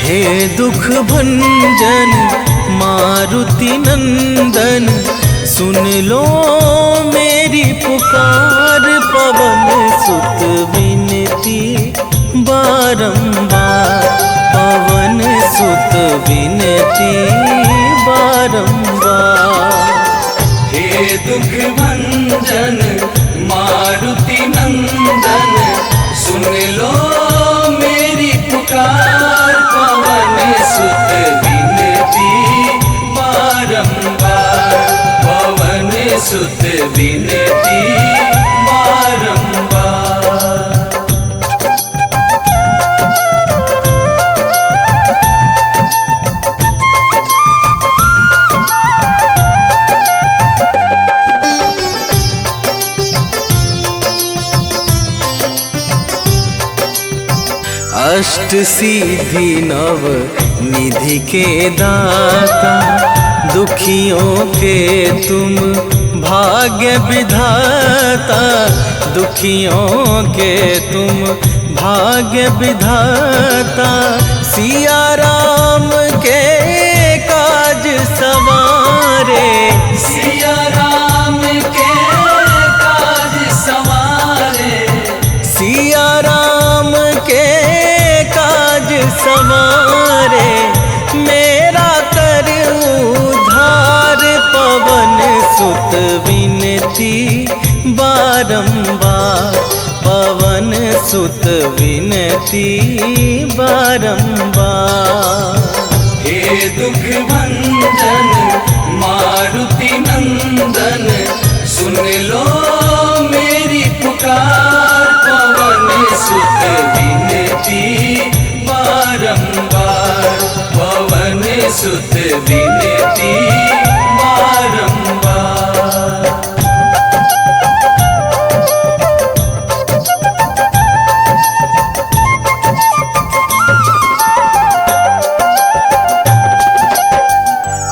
हे दुख भंजन मारुति नंदन, सुन लो मेरी पुकार। पवन सुत विनती बारंबार, पवन सुत विनती बारंबार। हे दुख भंजन मारुति नंदन, सुन लो मेरी पुकार। पवन सुत विनती बारंबार, पवन सुत विनती बारंबार। अष्ट सिद्धि नव निधि के दाता, दुखियों के तुम भाग्य विधाता। दुखियों के तुम भाग्य विधाता, सिया राम के काज सवारे। सिया राम के काज सवारे, सिया राम के काज सवारे। मेरा कर उद्धार, पवन सुत विनती बारंबार, पवन सुत विनती बारंबार। हे दुख भंजन मारुति नंदन, सुन लो मेरी पुकार। पवन सुत विनती बारंबार, पवन सुत विनती बारंबार।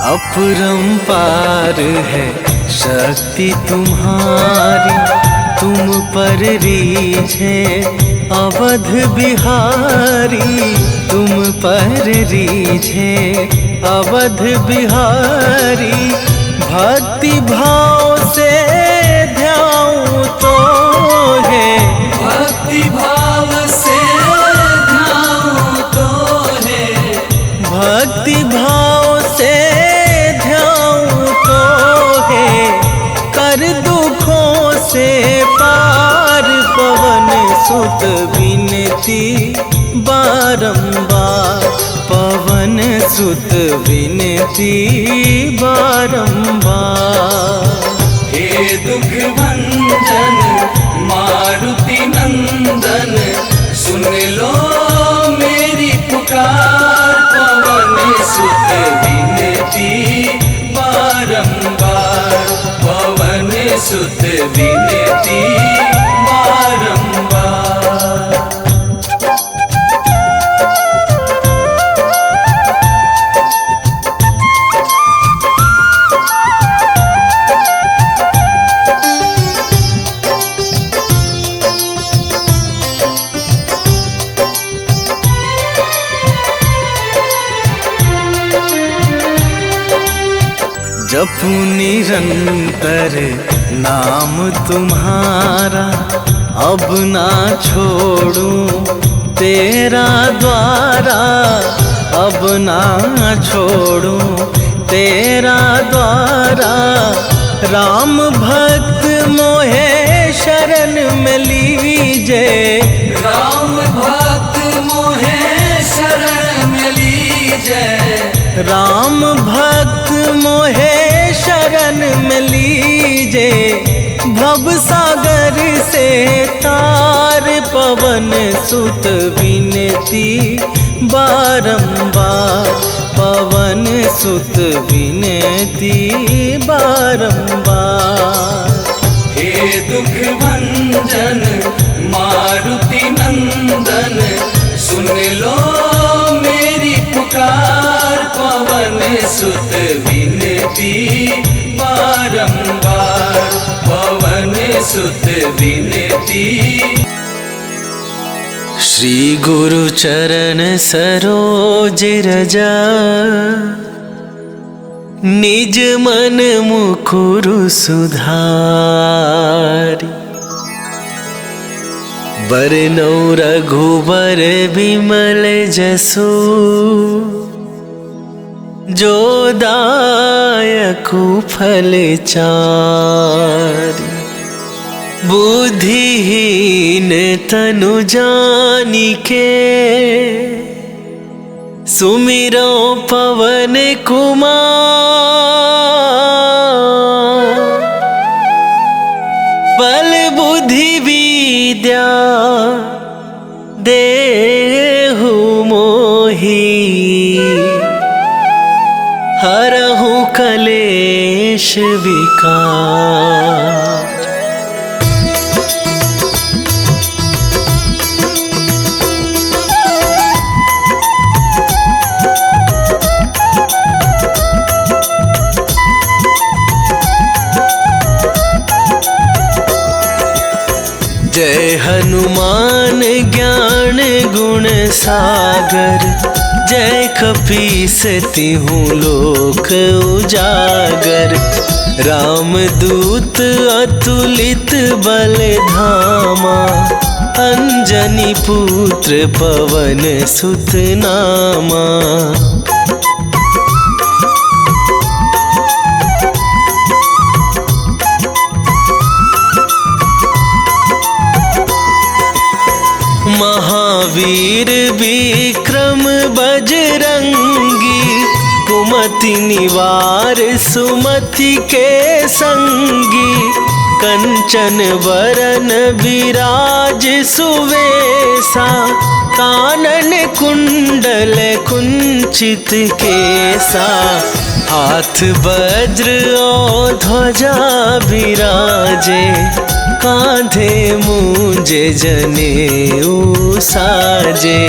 अपरंपार है शक्ति तुम्हारी, तुम पर रीझे अवध बिहारी। तुम पर रीझे अवध बिहारी, भक्ति भाव से ध्याऊं तो है। भक्ति भाव से ध्याऊं तो है, भक्ति भाव से ध्याऊं तो है। कर दुखों से पार, पवन सुत विनती बारंबार, पवन सुत विनती बारंबार। हे दुख भंजन मारुति नंदन, सुन लो मेरी पुकार। पवन सुत विनती बारंबार, पवन सुत विनती बारंबार। जपू निरंतर नाम तुम्हारा, अब ना छोड़ूं तेरा द्वारा। अब ना छोड़ूं तेरा द्वारा। राम भक्त मोहे शरण में लीजे, राम भक्त मोहे शरण में लीजे। राम भक्त मोहे शरण में लीजे। भव सागर से तार, पवन सुत विनती बारंबार, पवन सुत विनती बारंबार। हे दुख भंजन मारुति नंदन, सुन लो मेरी पुकार। पवन सुत विनती बारंबार, पवन सुत विनती। श्री गुरु चरण सरोज रजा, निज मन मुकुरु सुधारी। बरनौ रघुबर बिमल जसु, जो दायकु फल चारि। बुद्धिहीन तनु जानिके, सुमिरो पवन कुमार। बल बुद्धि विद्या देहु मोहि, हरहु कलेश विकार। जय हनुमान ज्ञान गुण सागर, जय कपीस तिहु लोक उजागर। रामदूत अतुलित बल धामा, अंजनी पुत्र पवन सुत नामा। महावीर विक्रम बजरंगी, कुमति निवार सुमति के संगी। कंचन वरन विराज सुवेसा, कानन कुंडल कुंचित केसा। हाथ वज्र और ध्वजा विराजे, कांधे मूंजे जनेऊ साजे।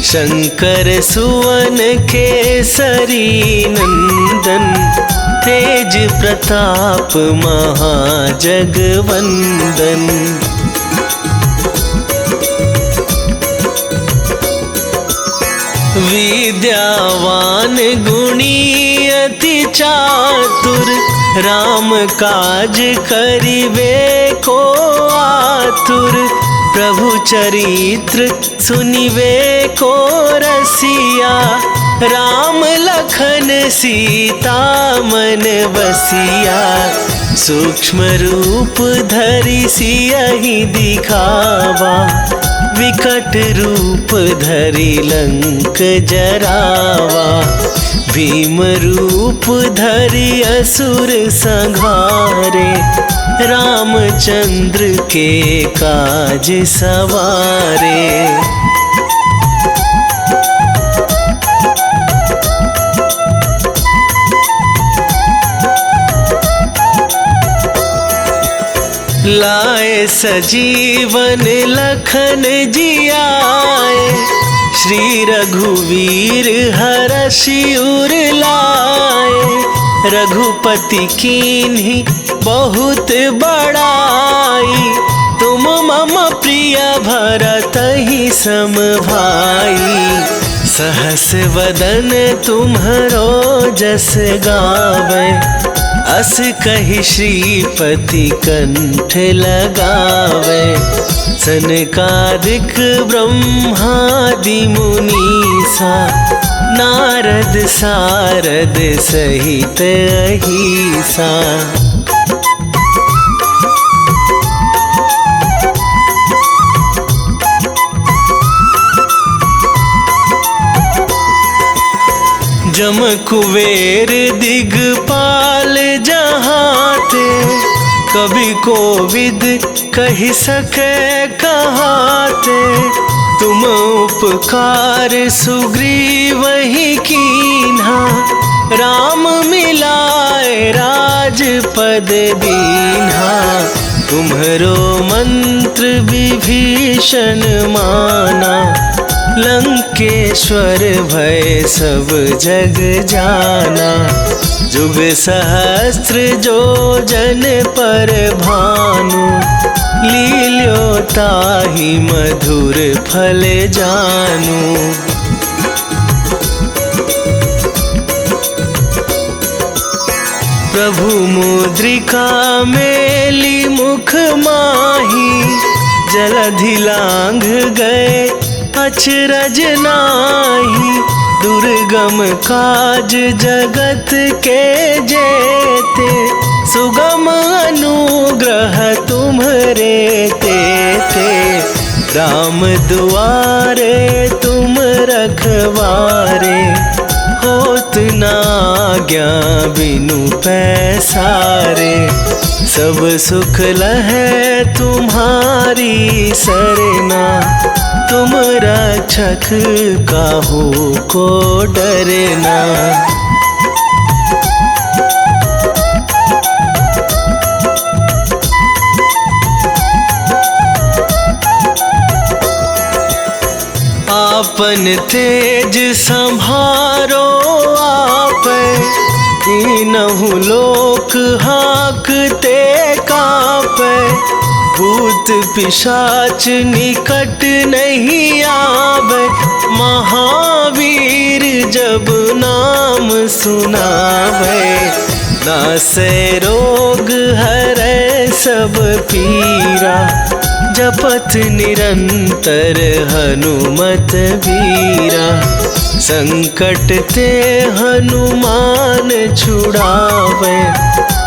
शंकर सुवन केसरी नंदन, तेज प्रताप महाजगवंदन। विद्यावान गुणी अति चातुर, राम काज करिबे को आतुर। प्रभु चरित्र सुनिबे को रसिया, राम लखन सीता मन बसिया। सूक्ष्म रूप धरि सियहि दिखावा, विकट रूप धरि लंक जरावा। भीम रूप धरि असुर संहारे, रामचंद्र के काज सवारे। लाए सजीवन लखन जियाए, श्री रघुवीर हरषि उर लाए। रघुपति कीन्ही बहुत बड़ाई, तुम मम प्रिय भरतहि सम भाई। सहस वदन तुम्हरो जस गावे, अस कहि श्रीपति कंठ लगावे। सनकादिक ब्रह्मादि मुनीसा, नारद सारद सहित अहिसा। जम कुबेर दिगपाल जहाते, कवि कोविद कहि सके कहाते। तुम उपकार सुग्रीवहि कीन्हा, राम मिलाए राजपद दीन्हा। तुम्हरो मंत्र विभीषण माना, लंकेश्वर भय सब जग जाना। जुग सहस्त्र जो जन पर भानु, लील्यो ताहि मधुर फल जानू। प्रभु मुद्रिका मेली मुख माही, जलधि लांघ गए अचरज नाही। दुर्गम काज जगत के जेते, सुगम अनुग्रह तुम्हरे तेते। राम दुआरे तुम रखवारे, होत न आज्ञा बिनु पैसारे। सब सुख लहै तुम्हारी सरना, तुम रक्षक काहू को डरना। आपन तेज संभारो आप, तीनहु लोक हाँकते कांपे। भूत पिशाच निकट नहीं आवे, महावीर जब नाम सुनावे। नासै रोग हरै सब पीरा, जपत निरंतर हनुमत वीरा। संकट ते हनुमान छुड़ावे,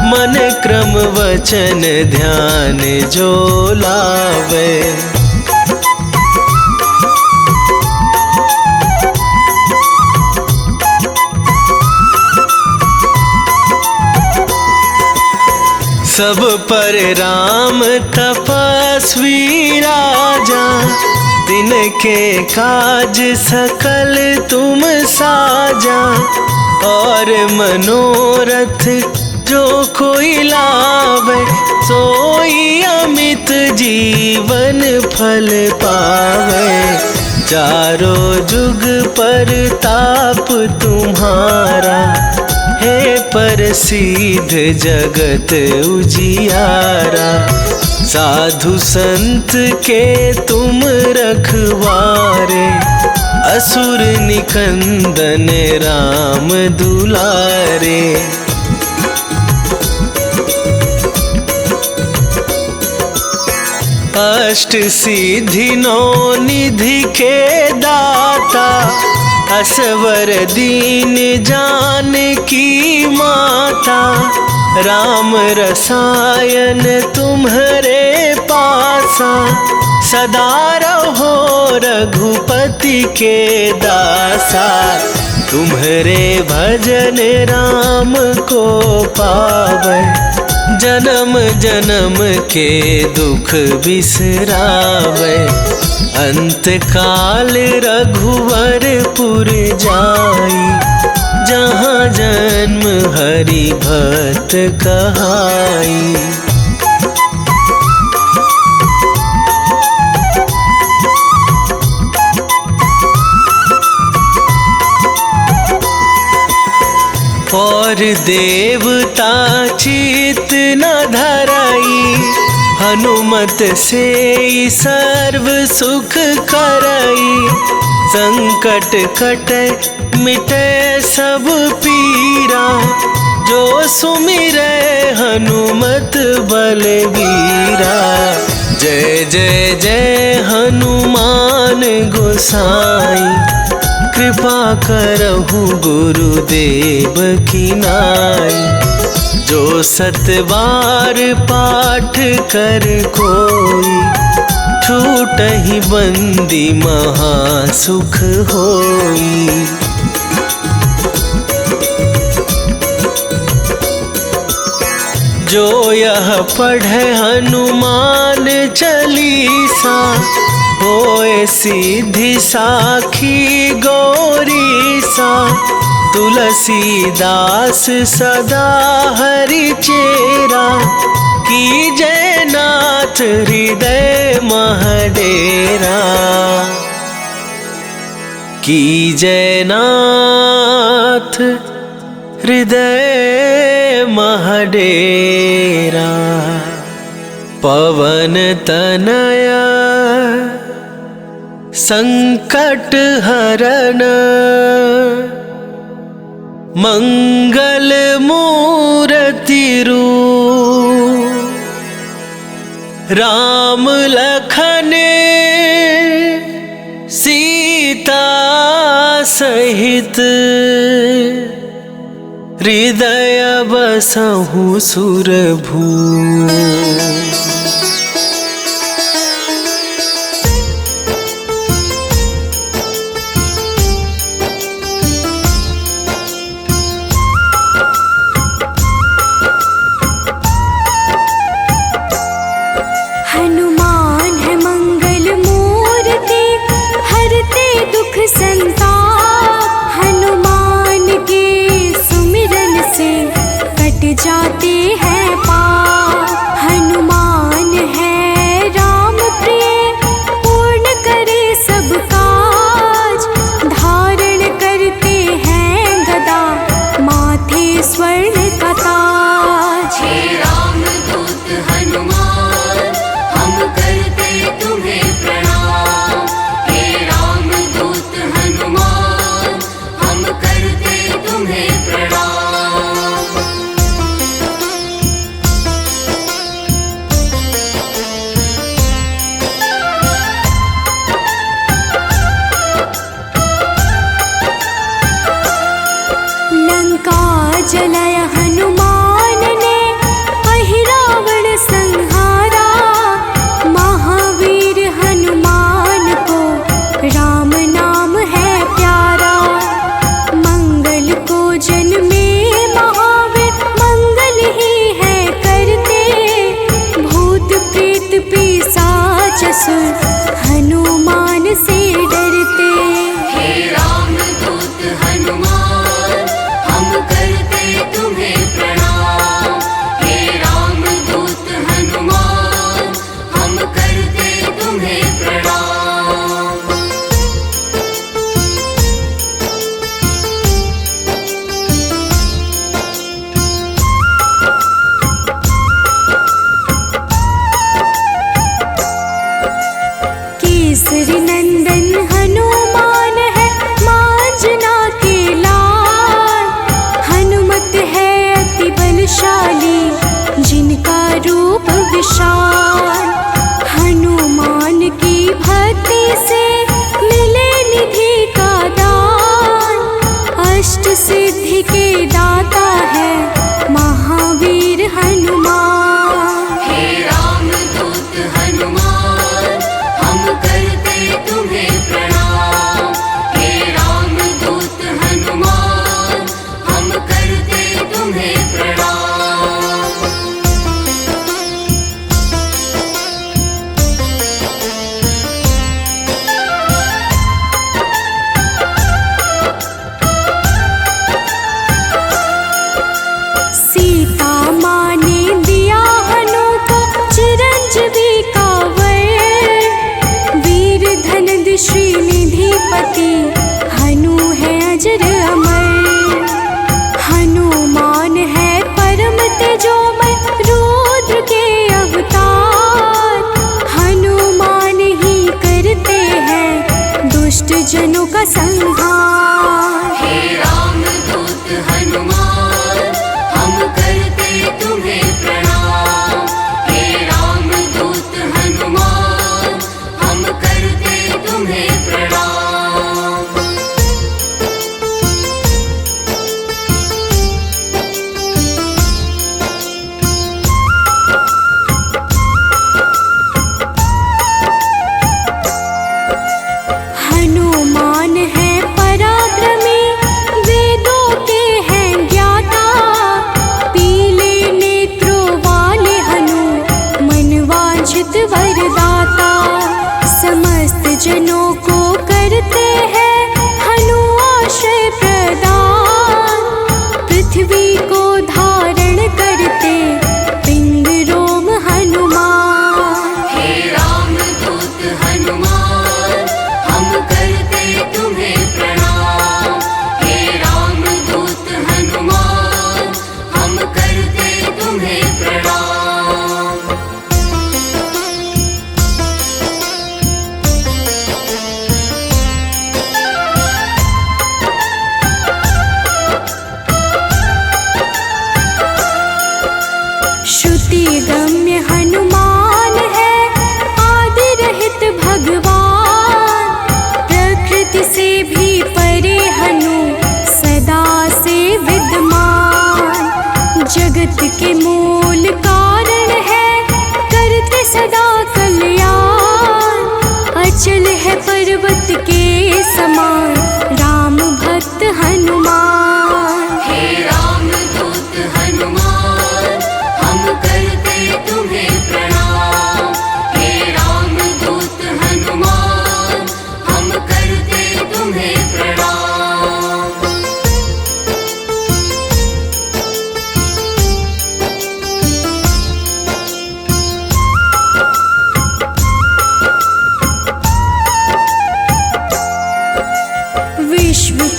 मन क्रम वचन ध्यान जो लावे। सब पर राम तपस्वी राजा, तिनके काज सकल तुम साजा। और मनोरथ जो कोई लावे, सोई अमित जीवन फल पावे। चारों जुग पर ताप तुम्हारा, हे प्रसिद्ध जगत उजियारा। साधु संत के तुम रखवारे, असुर निकंदन राम दुलारे। अष्ट सिद्धि नौ निधि के दाता, असवर दीन जानकी माता। राम रसायन तुम्हरे पासा, सदा रहो रघुपति के दासा। तुम्हरे भजन राम को पावे, जन्म जन्म के दुख बिसरावे। अंत काल रघुवरपुर जाई, जहाँ जन्म हरि भक्त कहाई। और देवता चित न धराई, हनुमत से सर्व सुख करई। संकट कटे मिटे सब पीरा, जो सुमिरै हनुमत बलवीरा। जय जय जय हनुमान गोसाई, कृपा करहु गुरुदेव की नाई। जो सतबार पाठ कर कोई, छूटहि बंदी महासुख होई। जो यह पढ़े हनुमान चालीसा, होए सिद्धि साखी गौरीसा। तुलसीदास सदा हरि चेरा, की जयनाथ हृदय महडेरा, की जयनाथ हृदय महडेरा। पवन तनया संकट हरन, मंगल मूर्ति रूप, राम लखन सीता सहित, हृदय बसहु सुरभू। हनुमान है मंगल मूर्ति, हरते दुख संताप। हनुमान के सुमिरन से कट जाते हैं पाप। हनुमान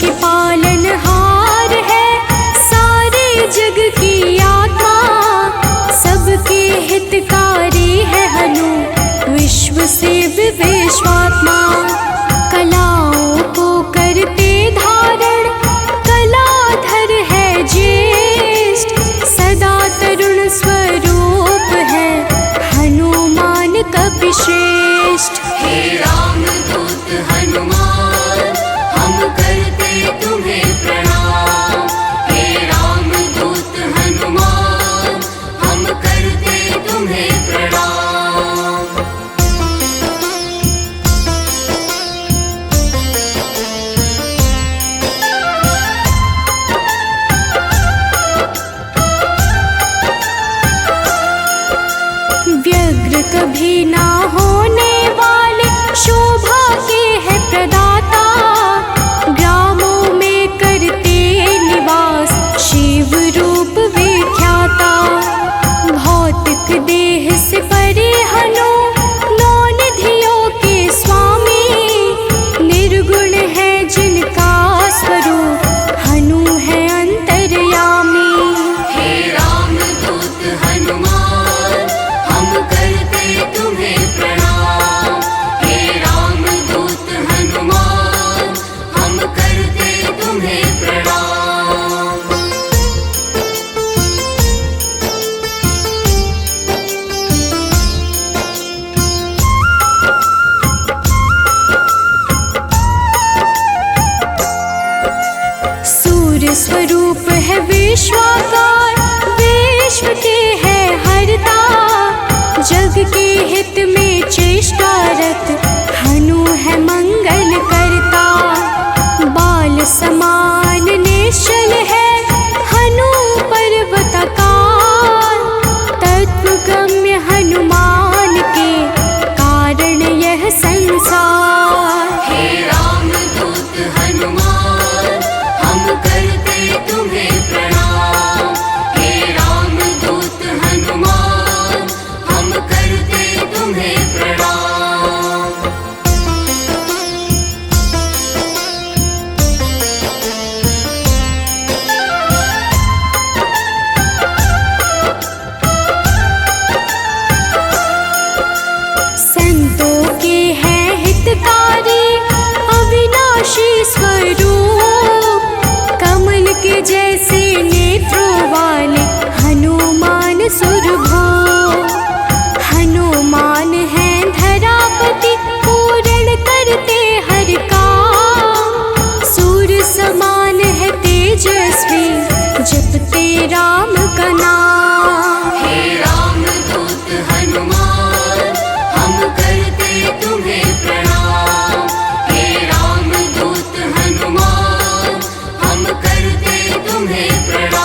के पालनहार है, सारे जग की आत्मा, सबके हितकारी है हनु, विश्व से विश्वात्मा। कलाओं को करते धारण, कलाधर है ज्येष्ठ, सदा तरुण स्वरूप है हनुमान कपिश्रेष्ठ। हे रामदूत हनुमान, हम करते तुम्हें प्रणाम। हे रामदूत हनुमान, हम करते तुम्हें प्रणाम। व्यग्र कभी ना होने वाले, शोभा के है प्रदाता, ग्रामों में करते निवास, शिव रूप विख्याता। भौतिक देह से परे हनु, नौ निधियों के स्वामी, निर्गुण है जिनका स्वरूप, हनु है अंतर्यामी। हे रामदूत हनुमान, हम करते तुम्हें प्रणाम। हे रामदूत हनुमान, हम करते तुम्हें प्रणाम। सूर्य स्वरूप है विश्वाकार, विश्व के है हरता, जग के हित में चेष्टारत, हनु है मंगल करता। बाल समान निश्चल है हनु पर्वतकार, तत्वगम्य हनुमान के कारण यह संसार। हे रामदूत हनुमान, हम करते तुम्हें प्रणाम। हे रामदूत हनुमान, हम करते तुम्हें प्रणाम। संतों के हैं हितकारी, अविनाशी स्वरूप, कमल के जैसे नेत्रों वाले हनुमान सुरभो। हनुमान है धरापति, पूर्ण करते हर काम, सूर्य समान है तेजस्वी, जपते राम का नाम। हे रामदूत हनुमान, हम करते तुम्हें प्रणाम। हे रामदूत हनुमान, हम करते तुम्हें प्रणाम।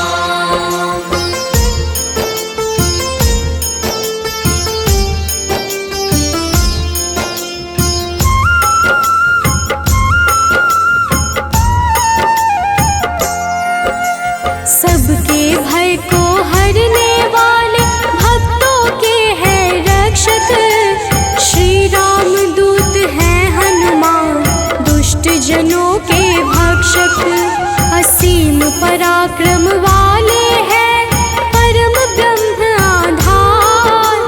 सबके भय को हरने वाले, भक्तों के हैं रक्षक, श्री राम दूत हैं हनुमान, दुष्ट जनों के भक्षक। असीम पराक्रम वाले हैं, परम ब्रह्म आधार,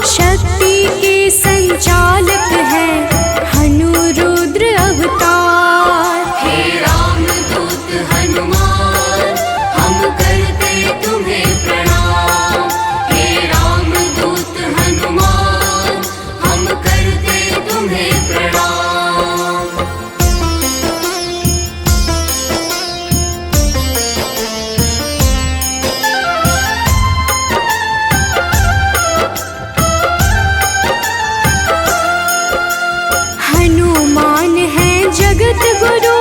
शक्ति के संचालक हैं हनु रुद्र अवतार। हे रामदूत हनुमान, हम करते तुम्हें प्रणाम। हे रामदूत हनुमान, हम करते तुम्हें प्रणाम। हनुमान है जगत गुरु,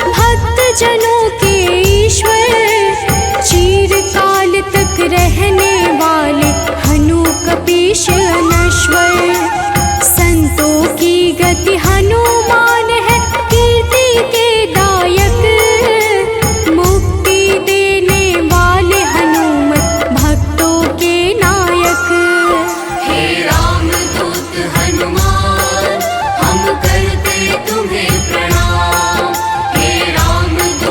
भक्त जनों के ईश्वर, चिरकाल तक रहने वाले हनु कपीश अनश्वर। संतों की गति हनुमान है, कीर्ति के दायक, मुक्ति देने वाले हनुमत, भक्तों के नायक। हे रामदूत हनुमान, हम करते तुम्हें प्रणाम। हे रामदूत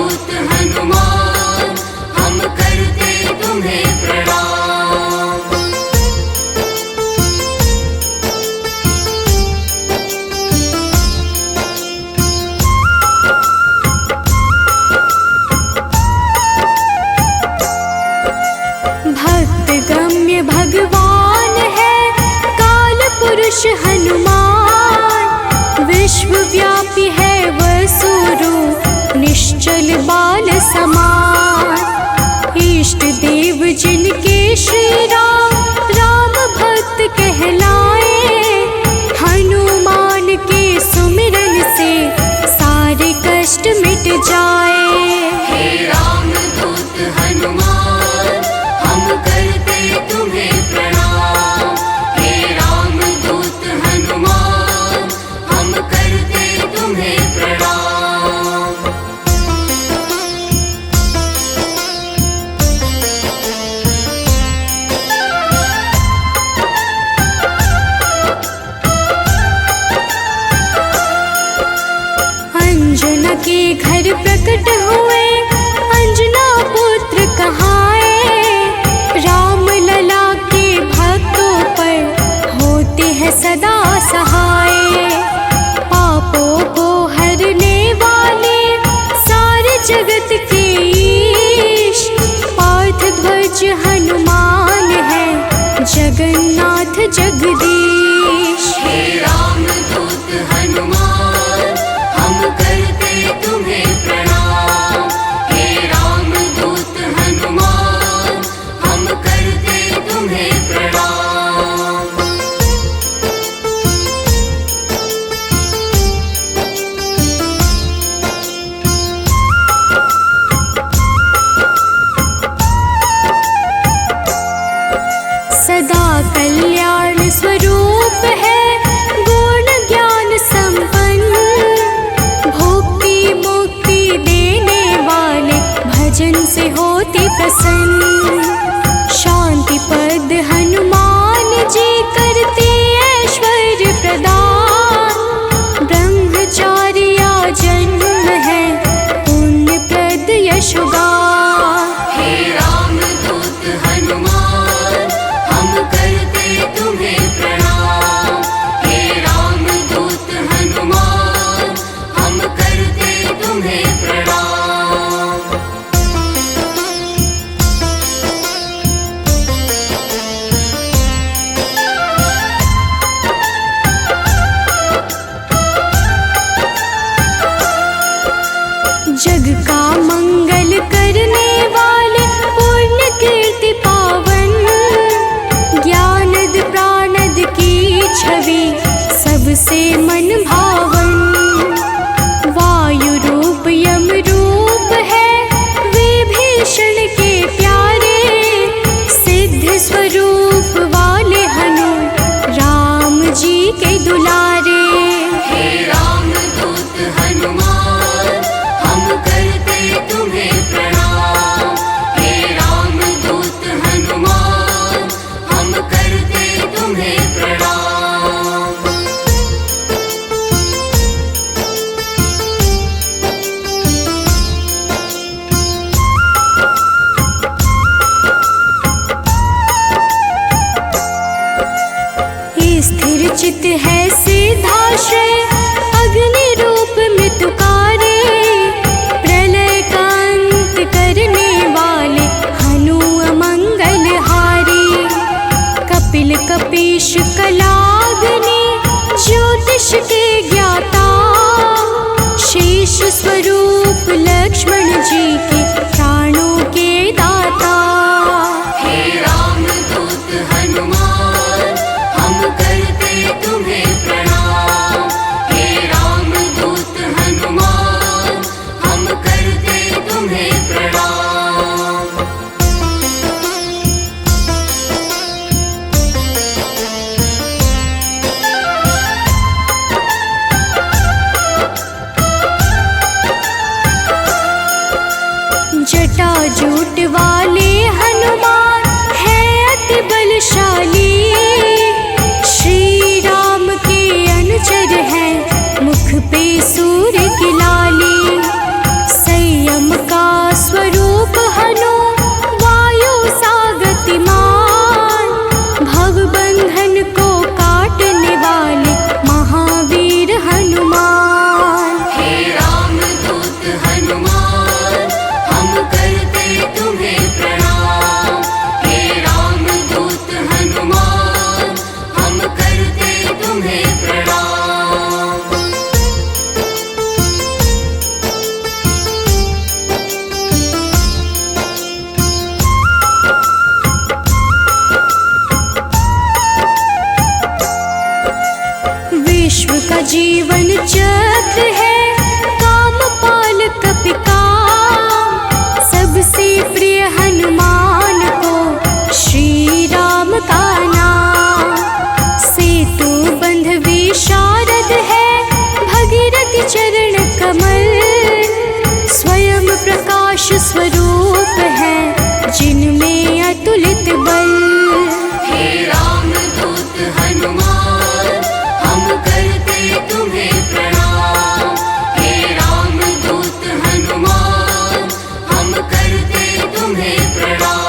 हनुमान, विश्वव्यापी है वसुरूप निश्चल बाल समान। इष्ट देव जिनके श्री राम, राम भक्त कहलाए, हनुमान के सुमिरन से सारे कष्ट मिट जाए। हे राम दूत हनुमान, हम करते तुम्हें प्रणाम। हे राम दूत हनुमान, हम करते तुम्हें प्रणाम। अंजना के घर प्रकट हुए, अंजना पुत्र कहाए, राम लला के भक्तों पर होते हैं सदा सहाय। पापों को हरने वाले सारे जगत के ईश, पार्थ ध्वज हनुमान है जगन्नाथ जगदीश। हे राम दूत हनुमान, हम करते तुम्हें प्रणाम। हे राम दूत हनुमान, हम करते तुम्हें प्रणाम। सदा कल्याण स्वरूप है, गुण ज्ञान संपन्न, भक्ति मुक्ति देने वाले भजन से होते प्रसन्न। शांति पद हनुमान जी करते ऐश्वर्य प्रदान, ब्रह्मचारिया जन्म है पुण्य प्रद यशोगान। हे राम दूत हनुमान, हम करते तुम्हें प्रणाम। हे राम दूत हनुमान, हम करते तुम्हें प्रणाम। जग का मंगल करने वाले पुण्य कीर्ति पावन, ज्ञानद प्राणद की छवि सबसे मन भावन। वायु रूप यम रूप है विभीषण के प्यारे, सिद्ध स्वरूप वाले हनु राम जी के दुलारे। हे राम दूत हनुमान, हम करते तुम्हें प्रणाम। हे राम दूत हनुमान, हम करते तुम्हें प्रणाम। स्थिर चित है सिद्धाश्रय, अग्नि रूप मृत्युकारे, प्रलय का अंत करने वाले हनु अमंगल हारी। कपिल कपीश कलाग्नि ज्योतिष के ज्ञाता, शेष स्वरूप लक्ष्मण जी के प्राणों के दाता। हे राम दूत हनुमान, हम करते तुम्हें प्रणाम। हे राम दूत हनुमान, हम करते तुम्हें प्रणाम। जटाजूट वाले हनुमान है अति बलशाली, श्री राम के अनुचर है मुख पे सूर्य की लाली। संयम का स्वरूप हनु वायु सा गतिमान, भवबंधन को काटने वाले महावीर हनुमान। हे राम दूत हनुमान, हम करते तुम्हें प्रणाम। हे राम दूत हनुमान, हम करते तुम्हें विनाश स्वरूप है जिनमें अतुलित बल। हे रामदूत हनुमान हम करते तुम्हें प्रणाम। हे रामदूत हनुमान हम करते तुम्हें प्रणाम।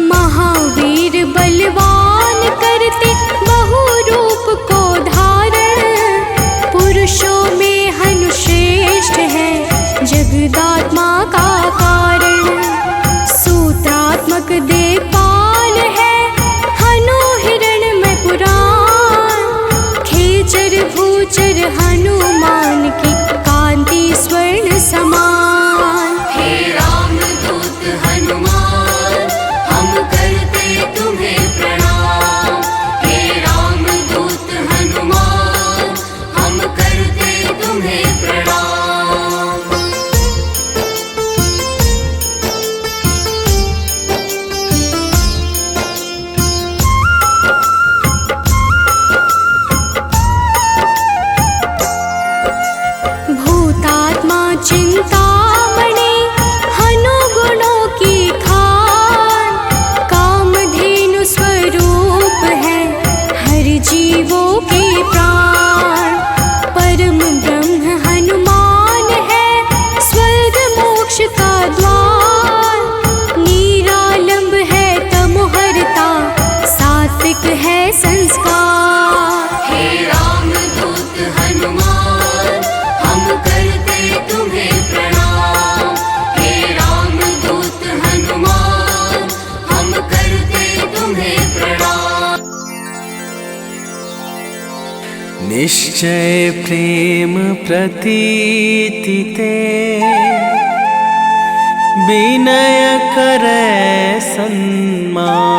महावीर बलवान करते बहु रूप को धारण, पुरुषों में हनु श्रेष्ठ है जगदात्मा का कारण। सूत्रात्मक देवपाल है हनु हिरण्मय पुराण, खेचर भूचर हनुमान की कांति स्वर्ण समान। हे रामदूत हनुमान हम करते तुम्हें प्रणाम। हे रामदूत हनुमान हम करते तुम्हें प्रणाम। भूतात्मा चिंतामणि हनु गुणों की खान, कामधेनु स्वरूप है हर जीवों के प्राण। परम ब्रह्म हनुमान है स्वर्ग मोक्ष का द्वार, निरालंब है तमोहरता सात्विक है संस्कार। हे रामदूत हनुमान हम करते तुम्हें प्रणाम। हे रामदूत हनुमान हम करते तुम्हें प्रणाम। निश्चय प्रेम प्रतीति ते विनय करे सन्मान।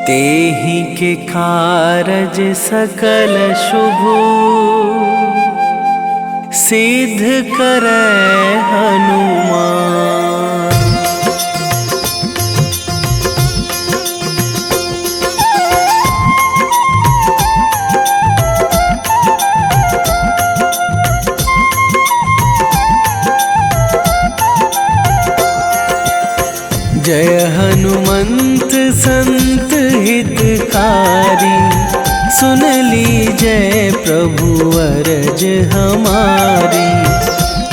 तेहि के कारज सकल शुभ सिद्ध करे हनुमान। जय हनुमंत संत हितकारी, सुन लीजय प्रभु अरज हमारी।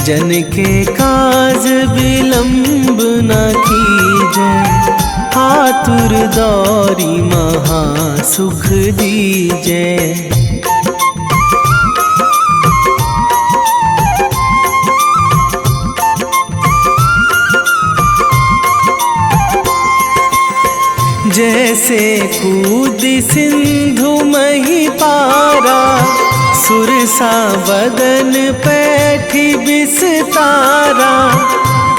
जन के काज विलंब न कीजय, आतुर दौरी महा सुख दीजय। जैसे कूद सिंधु मही पारा, सुरसा बदन पैठी बिस्तारा।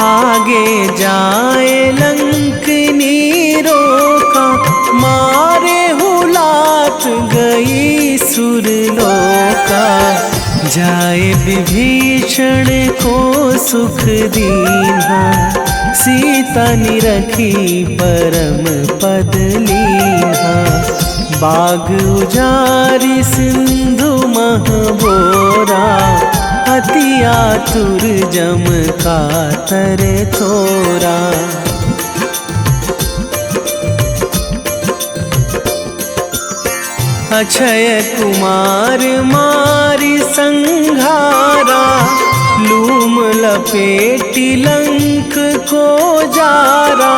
आगे जाए लंकनी रोका, मारे हुलात गई सुरलोका। जाए विभीषण को सुख दीन्हा, सीता निरखी परम पद लीन्हा। बाग उजारि सिंधु महबोरा, अति आतुर जम कातर थोरा। अक्षय कुमार मारि संघारा, लूम लपेटी लंक को जारा।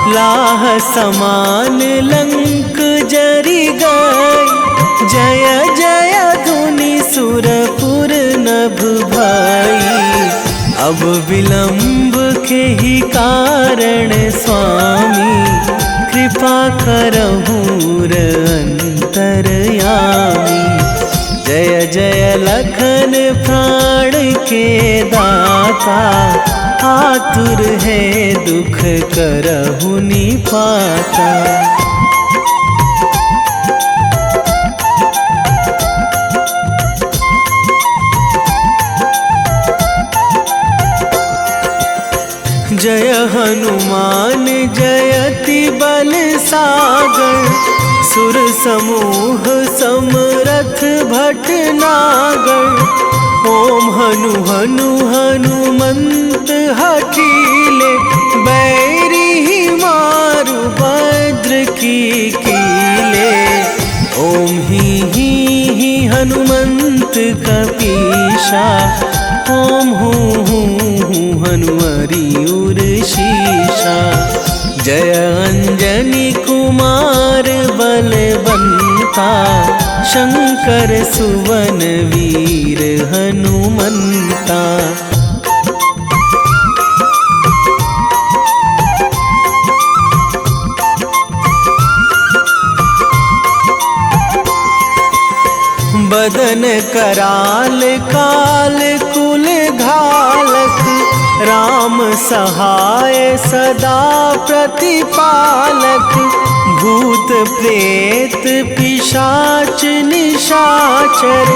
लाह समान लंक जरि गई, जय जय धुनि सुरपुर नभ भई। अब विलंब के ही कारण स्वामी, कृपा करहु अंतरयामी। जय जय लखन प्राण के दाता, आतुर है दुख करहु निपाता। जय हनुमान जयति बल सागर, सुर समूह समरथ भटनागर। ओम हनु हनु हनुमंत हठीले, बैरी मारु भद्र की कीले। ओम ही हनुमंत कपीशा, ओम हूँ हनुमरी उर शीशा। जय अंजनी कुमार बलवंता, शंकर सुवन वीर हनुमंता। बदन कराल काल कुल घालक, राम सहाय सदा प्रतिपालक। भूत प्रेत पिशाच निशाचर,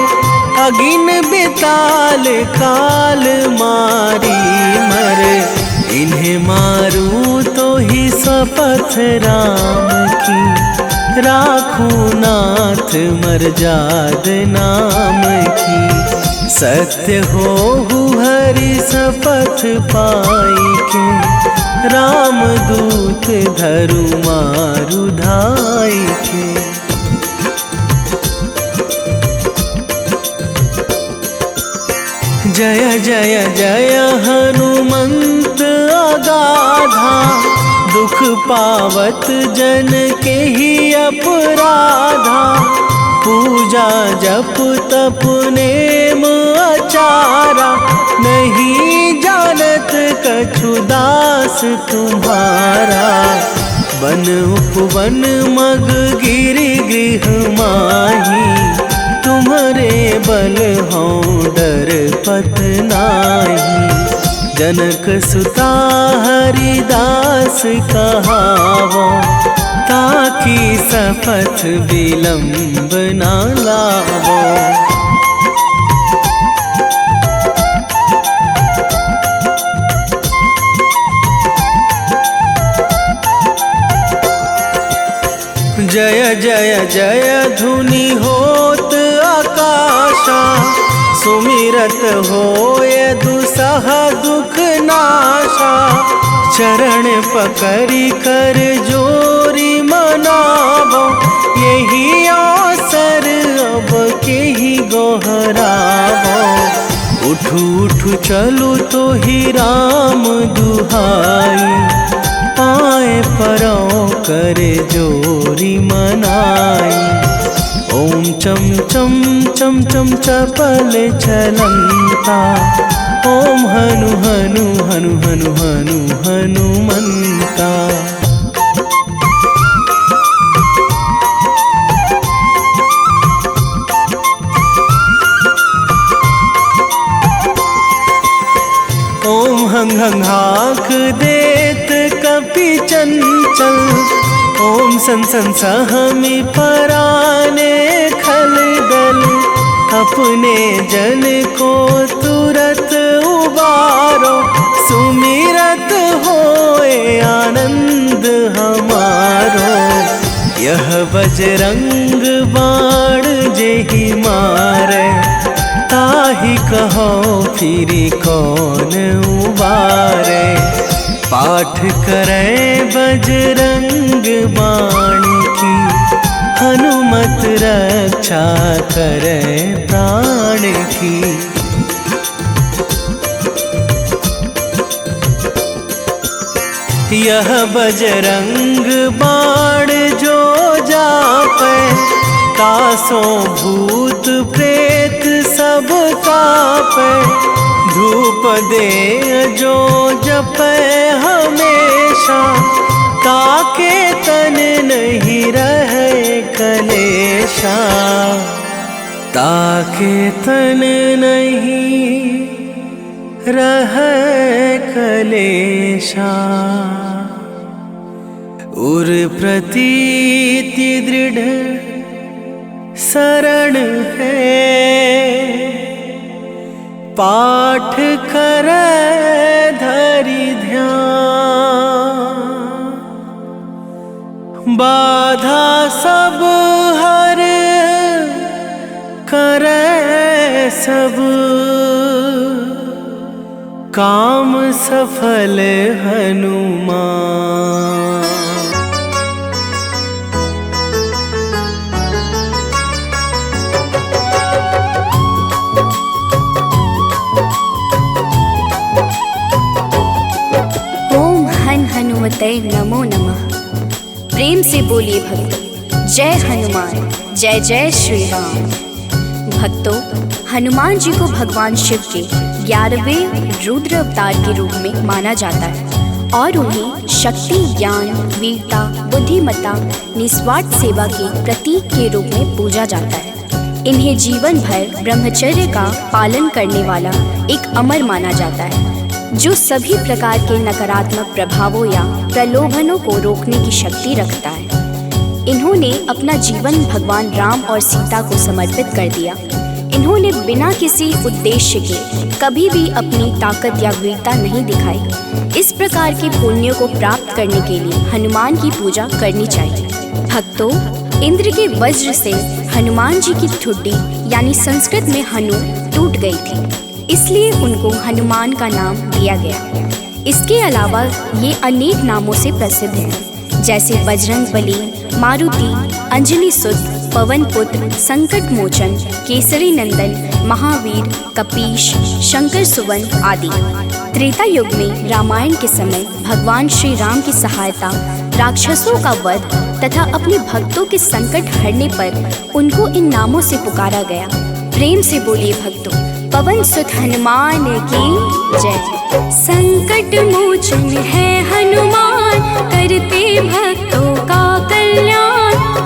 अगिन बिताल काल मारी मर। इन्हें मारू तो ही शपथ राम की, राखूं नाथ मर्याद नाम की। सत्य हो हरि शपथ पाई के, राम दूत धरु मारु धाई के। जय जय जय हनुमंत अगाधा, दुख पावत जन के ही अपराधा। पूजा जप तप नेम आचारा, नहीं जानत कछु दास तुम्हारा। बन उपवन मग गिरि गृह माही, तुम्हारे बल हों डर पत नाही। जनक सुता हरिदास कहावो, ताकि शपथ विलंब ना लावो। जय जय जय धुनि होत आकाशा, सुमिरत होय दुसह दुख नाशा। चरण पकड़ी कर जोरी मनावो, यही अवसर अब के ही गोहरावो। उठू उठू चलू तो ही राम दुहाई, पाए परो करे जोरी मनाई। ओम चम चम चम चम चपल चलंता, ओम हनु हनु हनु हनु हनु हनुमंता। ओम हंग हंग हाक देत कपि चंचल, ओम सन सन सहमी पराने खल दल। अपने जन को तुरत उबारो, सुमिरत होए आनंद हमारो। यह बजरंग बाण जेहि मारे, ताहि कहो फिरी कौन उबारे। पाठ करें बजरंग बाण की, हनुमत रक्षा करें प्राण की। यह बजरंग बाण जो जापे, तासों भूत प्रेत सब कापे। धूप दे जो जपे हमेशा, ताके तन नहीं रहे कलेशा। ताके तन नहीं रहे कलेशा। उर प्रतीति दृढ़ शरण है, पाठ करे धरि ध्यान। सब काम सफल हनुमान। ओम हन हनुमते नमो नमः। प्रेम से बोलिए भक्तों, जय हनुमान, जय जय श्री राम। भक्तों, हनुमान जी को भगवान शिव के 11वें रुद्र अवतार के रूप में माना जाता है और उन्हें शक्ति, ज्ञान, वीरता, बुद्धिमत्ता, निस्वार्थ सेवा के प्रतीक के रूप में पूजा जाता है। इन्हें जीवन भर ब्रह्मचर्य का पालन करने वाला एक अमर माना जाता है, जो सभी प्रकार के नकारात्मक प्रभावों या प्रलोभनों को रोकने की शक्ति रखता है। इन्होंने अपना जीवन भगवान राम और सीता को समर्पित कर दिया। इन्होंने बिना किसी उद्देश्य के कभी भी अपनी ताकत या वीरता नहीं दिखाई। इस प्रकार के पुण्यों को प्राप्त करने के लिए हनुमान की पूजा करनी चाहिए। भक्तों, इंद्र के वज्र से हनुमान जी की ठुड्डी यानी संस्कृत में हनु टूट गई थी, इसलिए उनको हनुमान का नाम दिया गया। इसके अलावा ये अनेक नामों से प्रसिद्ध हैं, जैसे बजरंगबली, मारुति, अंजनी सुत, पवन पुत्र, संकट मोचन, केसरी नंदन, महावीर, कपीश, शंकर सुवन आदि। त्रेता युग में रामायण के समय भगवान श्री राम की सहायता, राक्षसों का वध तथा अपने भक्तों के संकट हरने पर उनको इन नामों से पुकारा गया। प्रेम से बोलिए भक्तों, पवन सुत हनुमान की जय। संकट मोचन है हनुमान, करते भक्तों का कल्याण।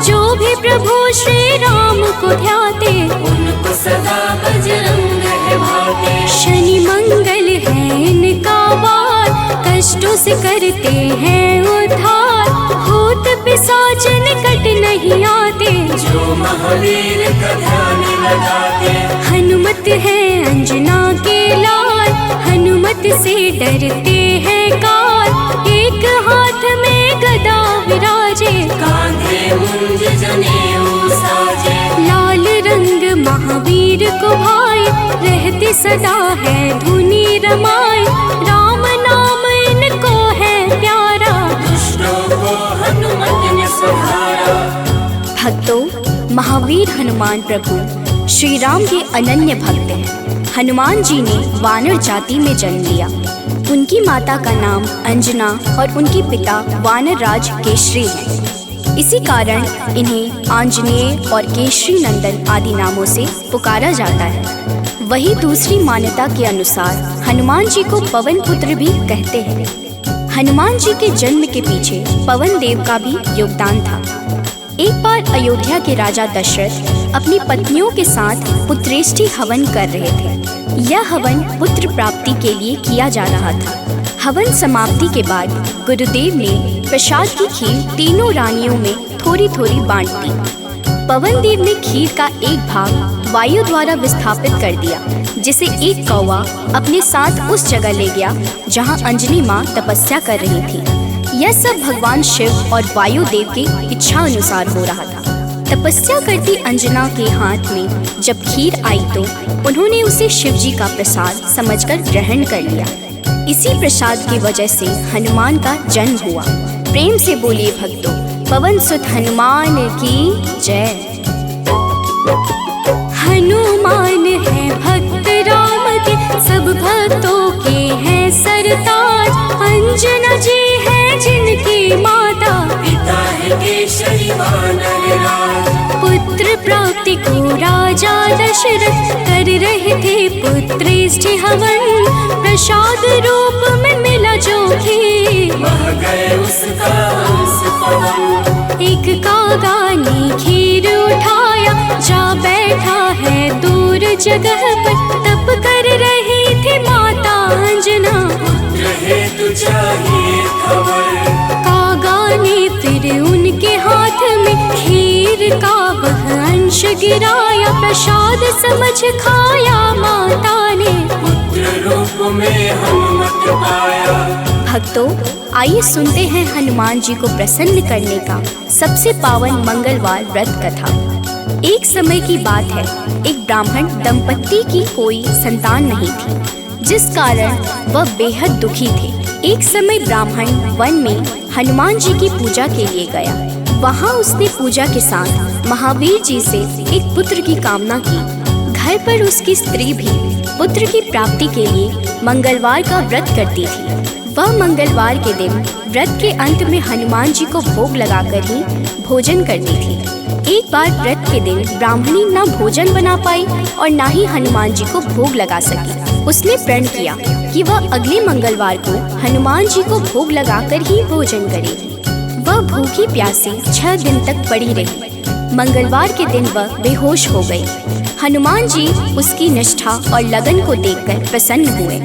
जो भी प्रभु श्री राम को ध्याते, उनको सदा बजरंग है भाते। शनि मंगल है इनका वार, कष्टों से करते हैं उद्धार। भूत पिशाच निकट नहीं आते, जो महावीर का ध्यान लगाते। हनुमत है अंजना के लाल, हनुमत से डरते हैं काल। एक हाथ में गदा विराजे, कांधे मुंज जनेऊ साजे। लाल रंग महावीर को भाई, रहते सदा है धुनी रमाई। राम नाम इनको है प्यारा, दुष्टों को हनुमत ने सुधारा। भक्तों, महावीर हनुमान प्रभु श्री राम के अनन्य भक्त हैं। हनुमान जी ने वानर जाति में जन्म लिया। उनकी माता का नाम अंजना और उनके पिता वानरराज केशरी हैं। इसी कारण इन्हें आंजनेय और केशरी नंदन आदि नामों से पुकारा जाता है। वही दूसरी मान्यता के अनुसार हनुमान जी को पवन पुत्र भी कहते हैं। हनुमान जी के जन्म के पीछे पवन देव का भी योगदान था। एक बार अयोध्या के राजा दशरथ अपनी पत्नियों के साथ पुत्रेष्टि हवन कर रहे थे। यह हवन पुत्र प्राप्ति के लिए किया जा रहा था। हवन समाप्ति के बाद गुरुदेव ने प्रसाद की खीर तीनों रानियों में थोड़ी थोड़ी बांट दी। पवन देव ने खीर का एक भाग वायु द्वारा विस्थापित कर दिया, जिसे एक कौवा अपने साथ उस जगह ले गया जहां अंजनी माँ तपस्या कर रही थी। यह सब भगवान शिव और वायु देव की इच्छा अनुसार हो रहा था। तपस्या करती अंजना के हाथ में जब खीर आई तो उन्होंने उसे शिव जी का प्रसाद समझकर ग्रहण कर लिया। इसी प्रसाद की वजह से हनुमान का जन्म हुआ। प्रेम से बोलिए भक्तों, पवन सुत हनुमान की जय। हनुमान है भक्त राम के, सब भक्तों के हैं सरताज। अंजना जी है जिनकी माता, पिता है केशरी वानरराज। पुत्र प्राप्ति को राजा दशरथ कर रहे थे पुत्रेष्टि हवन। प्रसाद रूप में मिला जो खीर, मह गए उसका हंस पवन। एक कागा ने खीर उठाया, जा बैठा है दूर जगह पर। तप कर रही थी माता अंजना, पुत्र हेतु चाहिए खबर। कागा ने फिर उनके हाथ में खीर का वह अंश गिराया। प्रसाद समझ खाया माता ने, पुत्र रूप में हनुमत पाया। भक्तों, आइए सुनते हैं हनुमान जी को प्रसन्न करने का सबसे पावन मंगलवार व्रत कथा। एक समय की बात है, एक ब्राह्मण दंपत्ति की कोई संतान नहीं थी, जिस कारण वह बेहद दुखी थे। एक समय ब्राह्मण वन में हनुमान जी की पूजा के लिए गया। वहाँ उसने पूजा के साथ महावीर जी से एक पुत्र की कामना की। घर पर उसकी स्त्री भी पुत्र की प्राप्ति के लिए मंगलवार का व्रत करती थी। वह मंगलवार के दिन व्रत के अंत में हनुमान जी को भोग लगाकर ही भोजन करती थी। एक बार व्रत के दिन ब्राह्मणी न भोजन बना पाई और न ही हनुमान जी को भोग लगा सकी। उसने प्रण किया कि वह अगले मंगलवार को हनुमान जी को भोग लगाकर ही भोजन करेगी। वह भूखी प्यासी 6 दिन तक पड़ी रही। मंगलवार के दिन वह बेहोश हो गई। हनुमान जी उसकी निष्ठा और लगन को देखकर प्रसन्न हुए।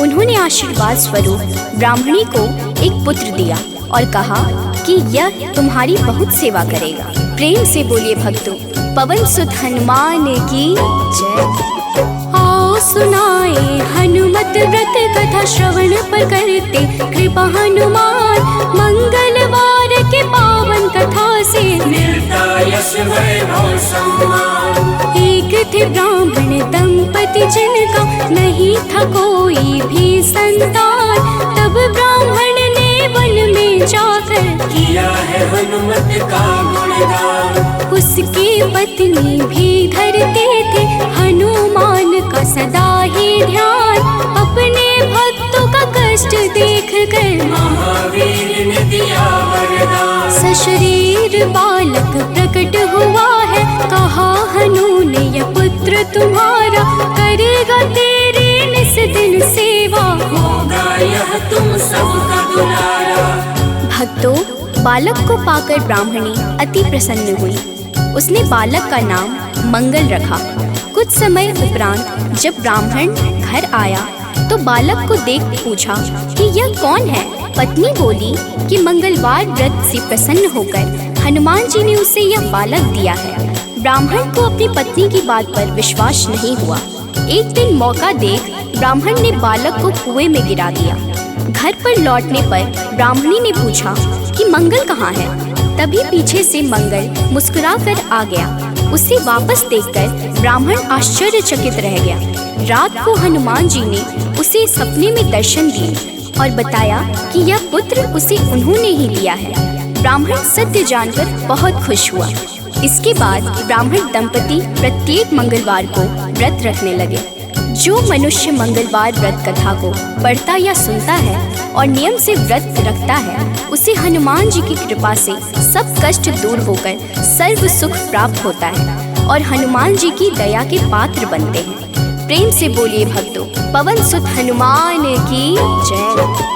उन्होंने आशीर्वाद स्वरूप ब्राह्मणी को एक पुत्र दिया और कहा कि यह तुम्हारी बहुत सेवा करेगा। प्रेम से बोलिए भक्तों, पवन सुत हनुमान की जय। आओ सुनाए हनुमत व्रत कथा, श्रवण पर करते कृपा हनुमान। मंगलवार के पावन कथा से मिलता यश वैभव सम्मान। एक थे ब्राह्मण दंपति जिनका नहीं था कोई भी संतान। तब ब्राह्मण ने वन में जाकर किया है हनुमत का गुणगान। उसकी पत्नी भी धरते थे हनुमान का सदा ही ध्यान। अपने भक्तों का कष्ट देख कर महावीर ने दिया वरदान। सशरीर बालक प्रकट हुआ है, कहा हनु ने यह पुत्र तुम्हारा करेगा तेरी निस दिन सेवा। होगा यह तुम सबका दुलारा। भक्तों, बालक को पाकर ब्राह्मणी अति प्रसन्न हुई। उसने बालक का नाम मंगल रखा। कुछ समय उपरांत जब ब्राह्मण घर आया तो बालक को देख पूछा कि यह कौन है। पत्नी बोली कि मंगलवार व्रत से प्रसन्न होकर हनुमान जी ने उसे यह बालक दिया है। ब्राह्मण को अपनी पत्नी की बात पर विश्वास नहीं हुआ। एक दिन मौका देख ब्राह्मण ने बालक को कुएं में गिरा दिया। घर पर लौटने पर ब्राह्मणी ने पूछा कि मंगल कहाँ है। तभी पीछे से मंगल मुस्कुरा कर आ गया। उसे वापस देखकर ब्राह्मण आश्चर्यचकित रह गया। रात को हनुमान जी ने उसे सपने में दर्शन दिए और बताया कि यह पुत्र उसे उन्होंने ही दिया है। ब्राह्मण सत्य जानकर बहुत खुश हुआ। इसके बाद ब्राह्मण दंपति प्रत्येक मंगलवार को व्रत रखने लगे। जो मनुष्य मंगलवार व्रत कथा को पढ़ता या सुनता है और नियम से व्रत रखता है, उसे हनुमान जी की कृपा से सब कष्ट दूर होकर सर्व सुख प्राप्त होता है और हनुमान जी की दया के पात्र बनते हैं। प्रेम से बोलिए भक्तों, पवन सुत हनुमान की जय।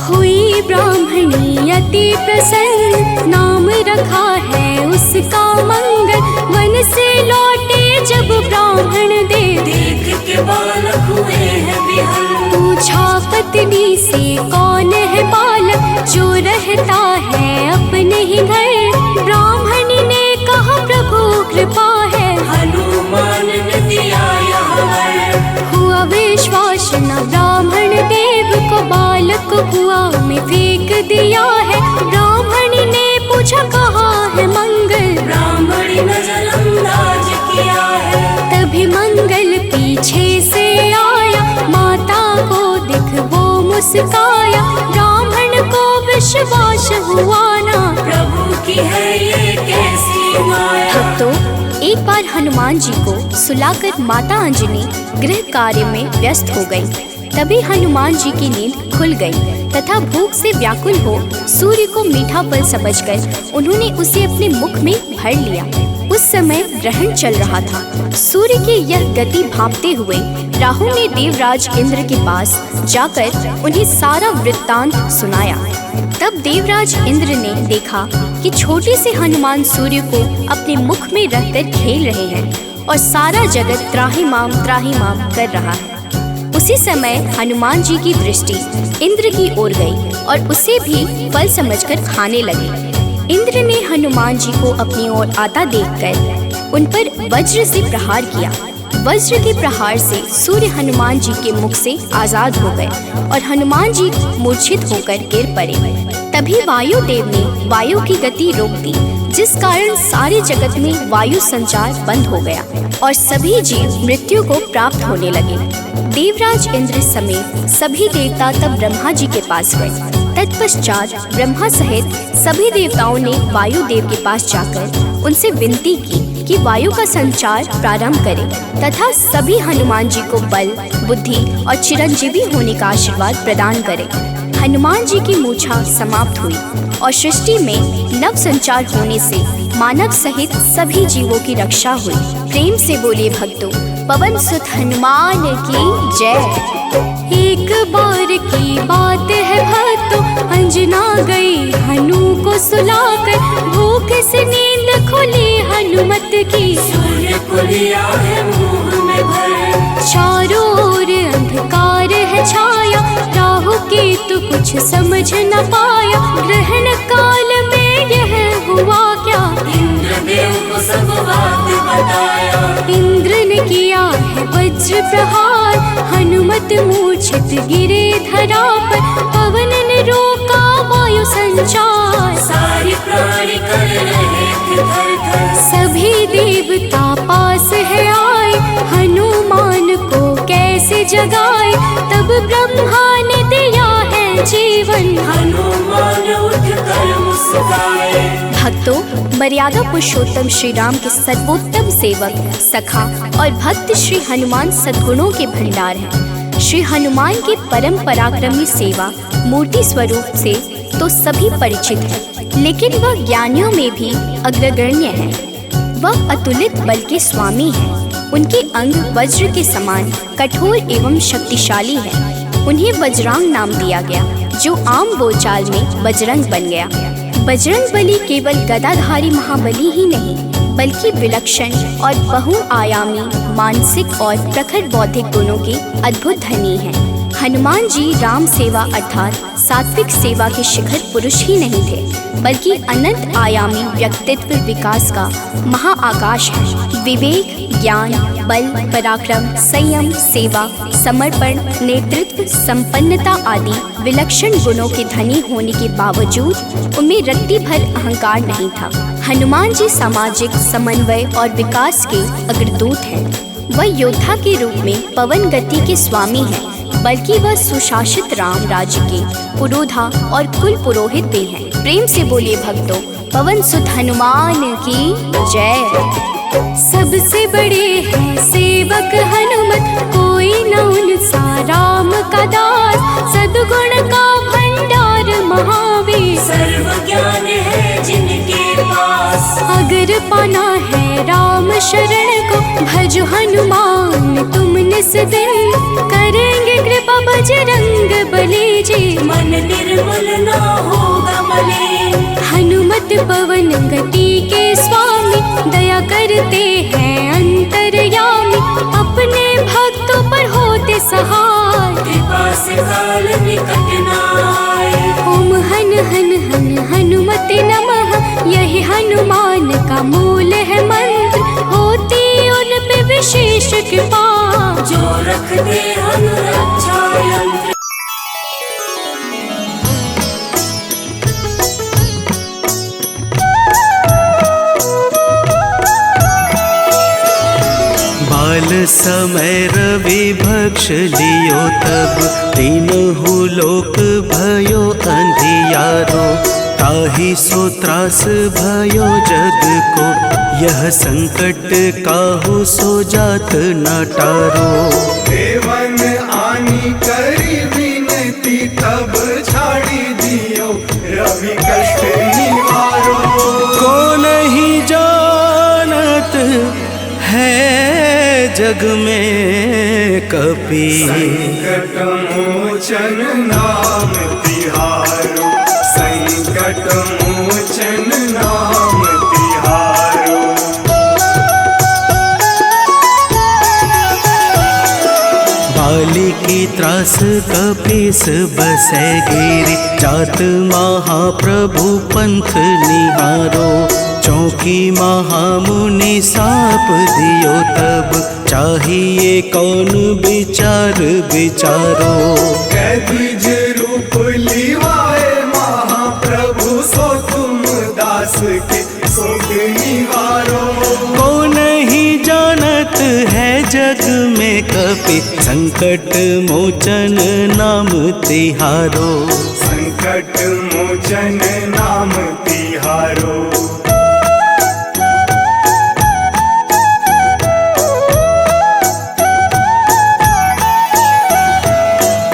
हुई ब्राह्मणी अति प्रसन्न, नाम रखा है उसका मंगल। वन से लौटे जब ब्राह्मण देख के बालक हुए हैं विहल। पूछा पत्नी से कौन है बालक जो रहता है अपने ही घर। ब्राह्मण ने कहा प्रभु कृपा है, हनुमान ने दिया यह वर। हुआ विश्वास न ब्राह्मण देव को, बालक कुआं में फेंक दिया है। ब्राह्मण ने पूछा कहाँ है मंगल, ब्राह्मणी ने जलंदाज किया है। तभी मंगल पीछे से आया, माता को देख वो मुस्काया। ब्राह्मण को विश्वास हुआ ना, प्रभु की है ये कैसी माया। भक्तों, एक बार हनुमान जी को सुलाकर माता अंजनी गृह कार्य में व्यस्त हो गई। तभी हनुमान जी की नींद खुल गई तथा भूख से व्याकुल हो सूर्य को मीठा फल समझकर उन्होंने उसे अपने मुख में भर लिया। उस समय ग्रहण चल रहा था। सूर्य की यह गति भांपते हुए राहु ने देवराज इंद्र के पास जाकर उन्हें सारा वृत्तांत सुनाया। तब देवराज इंद्र ने देखा कि छोटे से हनुमान सूर्य को अपने मुख में रखकर खेल रहे हैं और सारा जगत त्राहिमाम कर रहा है। उसी समय हनुमान जी की दृष्टि इंद्र की ओर गई और उसे भी फल समझकर खाने लगे। इंद्र ने हनुमान जी को अपनी ओर आता देखकर उन पर वज्र से प्रहार किया। वज्र के प्रहार से सूर्य हनुमान जी के मुख से आजाद हो गए और हनुमान जी मूर्छित होकर गिर पड़े। तभी वायुदेव ने वायु की गति रोक दी जिस कारण सारे जगत में वायु संचार बंद हो गया और सभी जीव मृत्यु को प्राप्त होने लगे। देवराज इंद्र समेत सभी देवता तब ब्रह्मा जी के पास गए। तत्पश्चात ब्रह्मा सहित सभी देवताओं ने वायु देव के पास जाकर उनसे विनती की कि वायु का संचार प्रारंभ करें तथा सभी हनुमान जी को बल, बुद्धि और चिरंजीवी होने का आशीर्वाद प्रदान करें। हनुमान जी की मूछा समाप्त हुई और सृष्टि में नव संचार होने से मानव सहित सभी जीवों की रक्षा हुई। प्रेम से बोलिए भक्तों, पवन सुत हनुमान की जय। एक बार की बात है भक्तों, अंजना गई हनु को सुलाकर, भूख से नींद खुली हनुमत की, सूर्य को लिया है मुंह में भर। चारों ओर अंधकार है छाया, राहु केतु कुछ समझ न पाया, ग्रहण काल में यह हुआ क्या, इंद्रदेव को सब बात बताया। इंद्र ने किया है वज्र प्रहार, हनुमत मूर्छित गिरे धरा पर, पवन ने रोका वायु संचार, सारी प्राणी कर रहे थे थर-थर। सभी देवता पास है आए, हनुमान को कैसे जगाए, तब ब्रह्मा ने दिया है जीवन, हनुमान उठकर मुस्काए। भक्तों, मर्यादा पुरुषोत्तम श्री राम के सर्वोत्तम सेवक, सखा और भक्त श्री हनुमान सद्गुणों के भंडार हैं। श्री हनुमान की परम पराक्रमी सेवा मूर्ति स्वरूप से तो सभी परिचित हैं, लेकिन वह ज्ञानियों में भी अग्रगण्य है। वह अतुलित बल के स्वामी हैं। उनके अंग वज्र के समान कठोर एवं शक्तिशाली है। उन्हें वज्रांग नाम दिया गया, जो आम बोलचाल में बजरंग बन गया। बजरंग बली केवल गदाधारी महाबली ही नहीं, बल्कि विलक्षण और बहुआयामी मानसिक और प्रखर बौद्धिक गुणों के अद्भुत धनी हैं। हनुमान जी राम सेवा अर्थात सात्विक सेवा के शिखर पुरुष ही नहीं थे, बल्कि अनंत आयामी व्यक्तित्व विकास का महाआकाश है। विवेक, ज्ञान, बल, पराक्रम, संयम, सेवा, समर्पण, नेतृत्व, संपन्नता आदि विलक्षण गुणों के धनी होने के बावजूद उनमें रत्ती भर अहंकार नहीं था। हनुमान जी सामाजिक समन्वय और विकास के अग्रदूत हैं। वह योद्धा के रूप में पवन गति के स्वामी हैं, बल्कि वह सुशासित राम राज्य के पुरोधा और कुल पुरोहित भी हैं। प्रेम से बोलिए भक्तों, पवन सुत हनुमान की जय। सबसे बड़े हैं सेवक हनुमत, कोई न उनसा राम का दास, सद्गुण का भंडार महावीर, सर्व ज्ञान है जिनके पास। अगर पाना है राम शरण को, भजो हनुमान तुम निस दिन, करेंगे कृपा बजरंग बली जी, मन निर्मल ना होगा मलिन। हनुमत पवन गति के स्वामी, दया करते हैं अंतर्यामी, अपने भक्तों पर होते सहाय, कृपा से काल निकट न आए। ओम हन हन हन हनुमते नमः, यही हनुमान का मूल है मंत्र, होती उन पे विशेष कृपा, जो रखते अनुरक्षा यंत्र। बाल समय रवि भक्ष लियो, तब तीनहु लोक भयो अंधियारो, ताहि सो त्रास भयो जग को, यह संकट काहू सो जात न टारो। देवन आनी करी विनती, तब छाड़ी दियो रवि कष्ट निवारो। को नहीं जानत है जग में कपि, संकट मोचन नाम तिहारो, संकट मोचन नाम तिहारो। बाली की त्रास कपीस बसै गिरि, जात महाप्रभु पंथ निहारो, चौकी महामुनि साप दियो, तब चाहिए कौन विचार विचारो। कैद्विज रूप लिवाए महाप्रभु, सो तुम दास के सो संकट मोचन नाम तिहारो। संकट मोचन नाम तिहारो।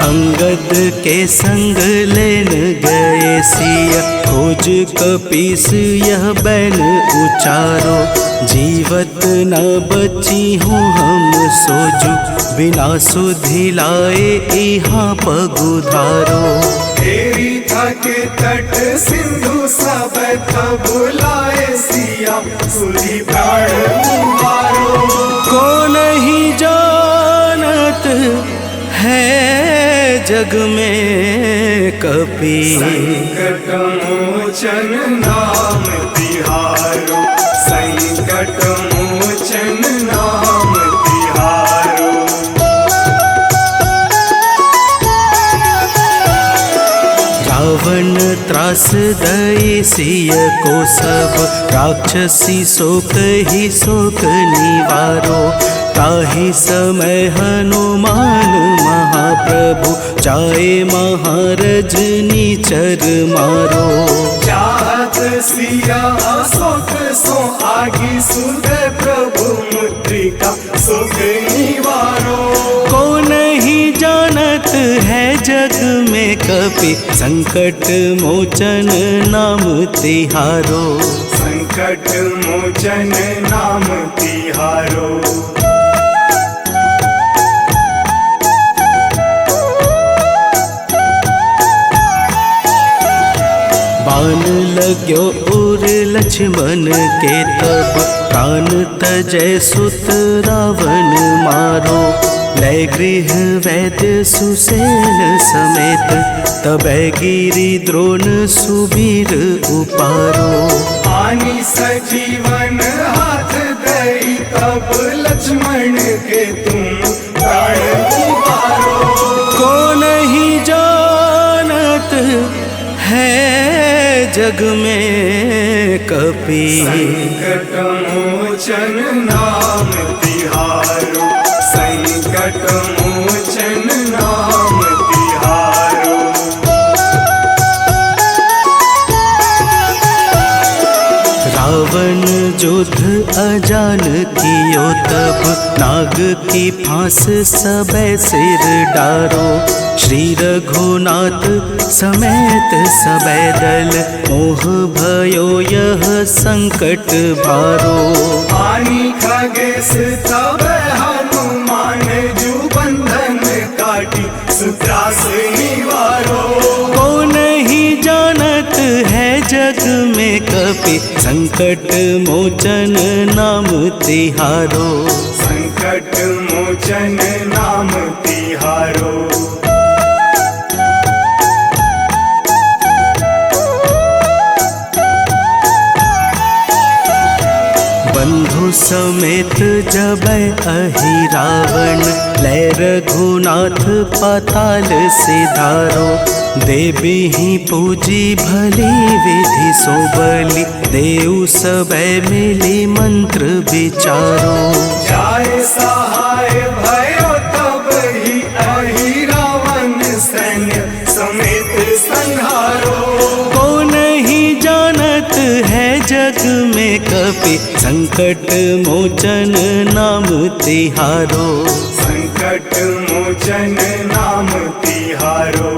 अंगद के संग लेन गए सिया, खोज कपीस यह बैन उचारो। जीवत न बची हूँ हम सोजू, बिना सुधि लाए यहाँ पगुधारो। तेरी थके तट सिंधु सब बुलाए सिया, सुधी प्राण उबारो। को नहीं जानत है जग में कपि, संकट मोचन नाम तिहारो। संकट मोचन नाम तिहारो। रावण त्रास दई सिय को सब, राक्षसी शोक ही शोक निवारो। ताहि समय हनुमान महाप्रभु, जाए महारजनी चर मारो। चाहत सिया अशोक सो आगी, सुध प्रभु मुद्रिका सुख निवारो। को नहीं जानत है जग में कपि, संकट मोचन नाम तिहारो। संकट मोचन नाम तिहारो। बाण लाग्यो उर लक्ष्मण के तब, प्राण तजय सुत रावण मारो। लय गृह वैद्य सुसेन समेत, तबै गिरि द्रोण सुबीर उपारो। आनी सजीवन हाथ दई, तब लक्ष्मण के तुम प्राण उबारो। को नहीं जानत है जग में कपि, संकट मोचन नाम तिहारो। संकट मोचन नाम तिहारो। रावण युद्ध अजान कियो तब, नाग की फांस सबे सिर डारो। श्री रघुनाथ समेत सबे दल, मोह भयो यह संकट भारो। आनी खगेश तब हनुमान, जू बंधन काटी सुत्रास निवारो। को नहीं जानत है जग में कपि, संकट मोचन नाम तिहारो। संकट मोचन नाम तिहारो। बंधु समेत जबै अहि रावण, लय रघुनाथ पाताल सिधारो। देवी ही पूजी भली विधि सो बलि, देव सबे मिली मंत्र विचारो। जाय सहाय भयो तब ही, अहि रावण सैन्य समेत संहारो। को नहीं जानत है जग में कपि, संकट मोचन नाम तिहारो। संकट मोचन नाम तिहारो।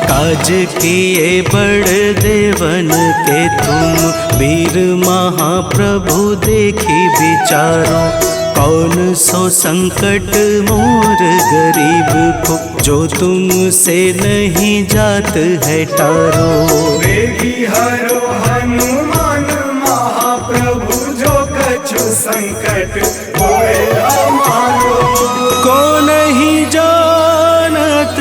काज किए बड़ देवन के तुम, वीर महाप्रभु देखी विचारो। कौन सो संकट मोर गरीब को, जो तुमसे नहीं जात है टारो। वेगी हरो हनुमान महाप्रभु, जो कछु संकट होए हमारो। को नहीं जानत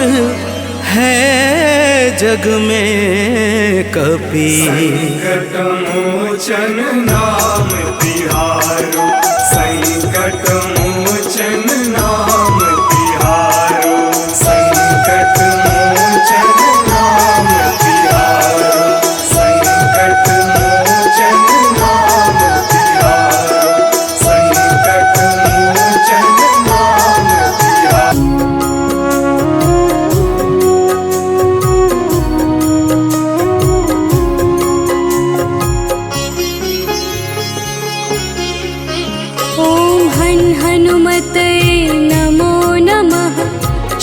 है जग में कपि, संकट मोचन नाम तिहारो। संकट मोचन नाम तिहारो। संकट मोचन नाम तिहारो। संकट हनुमतये नमो नमः।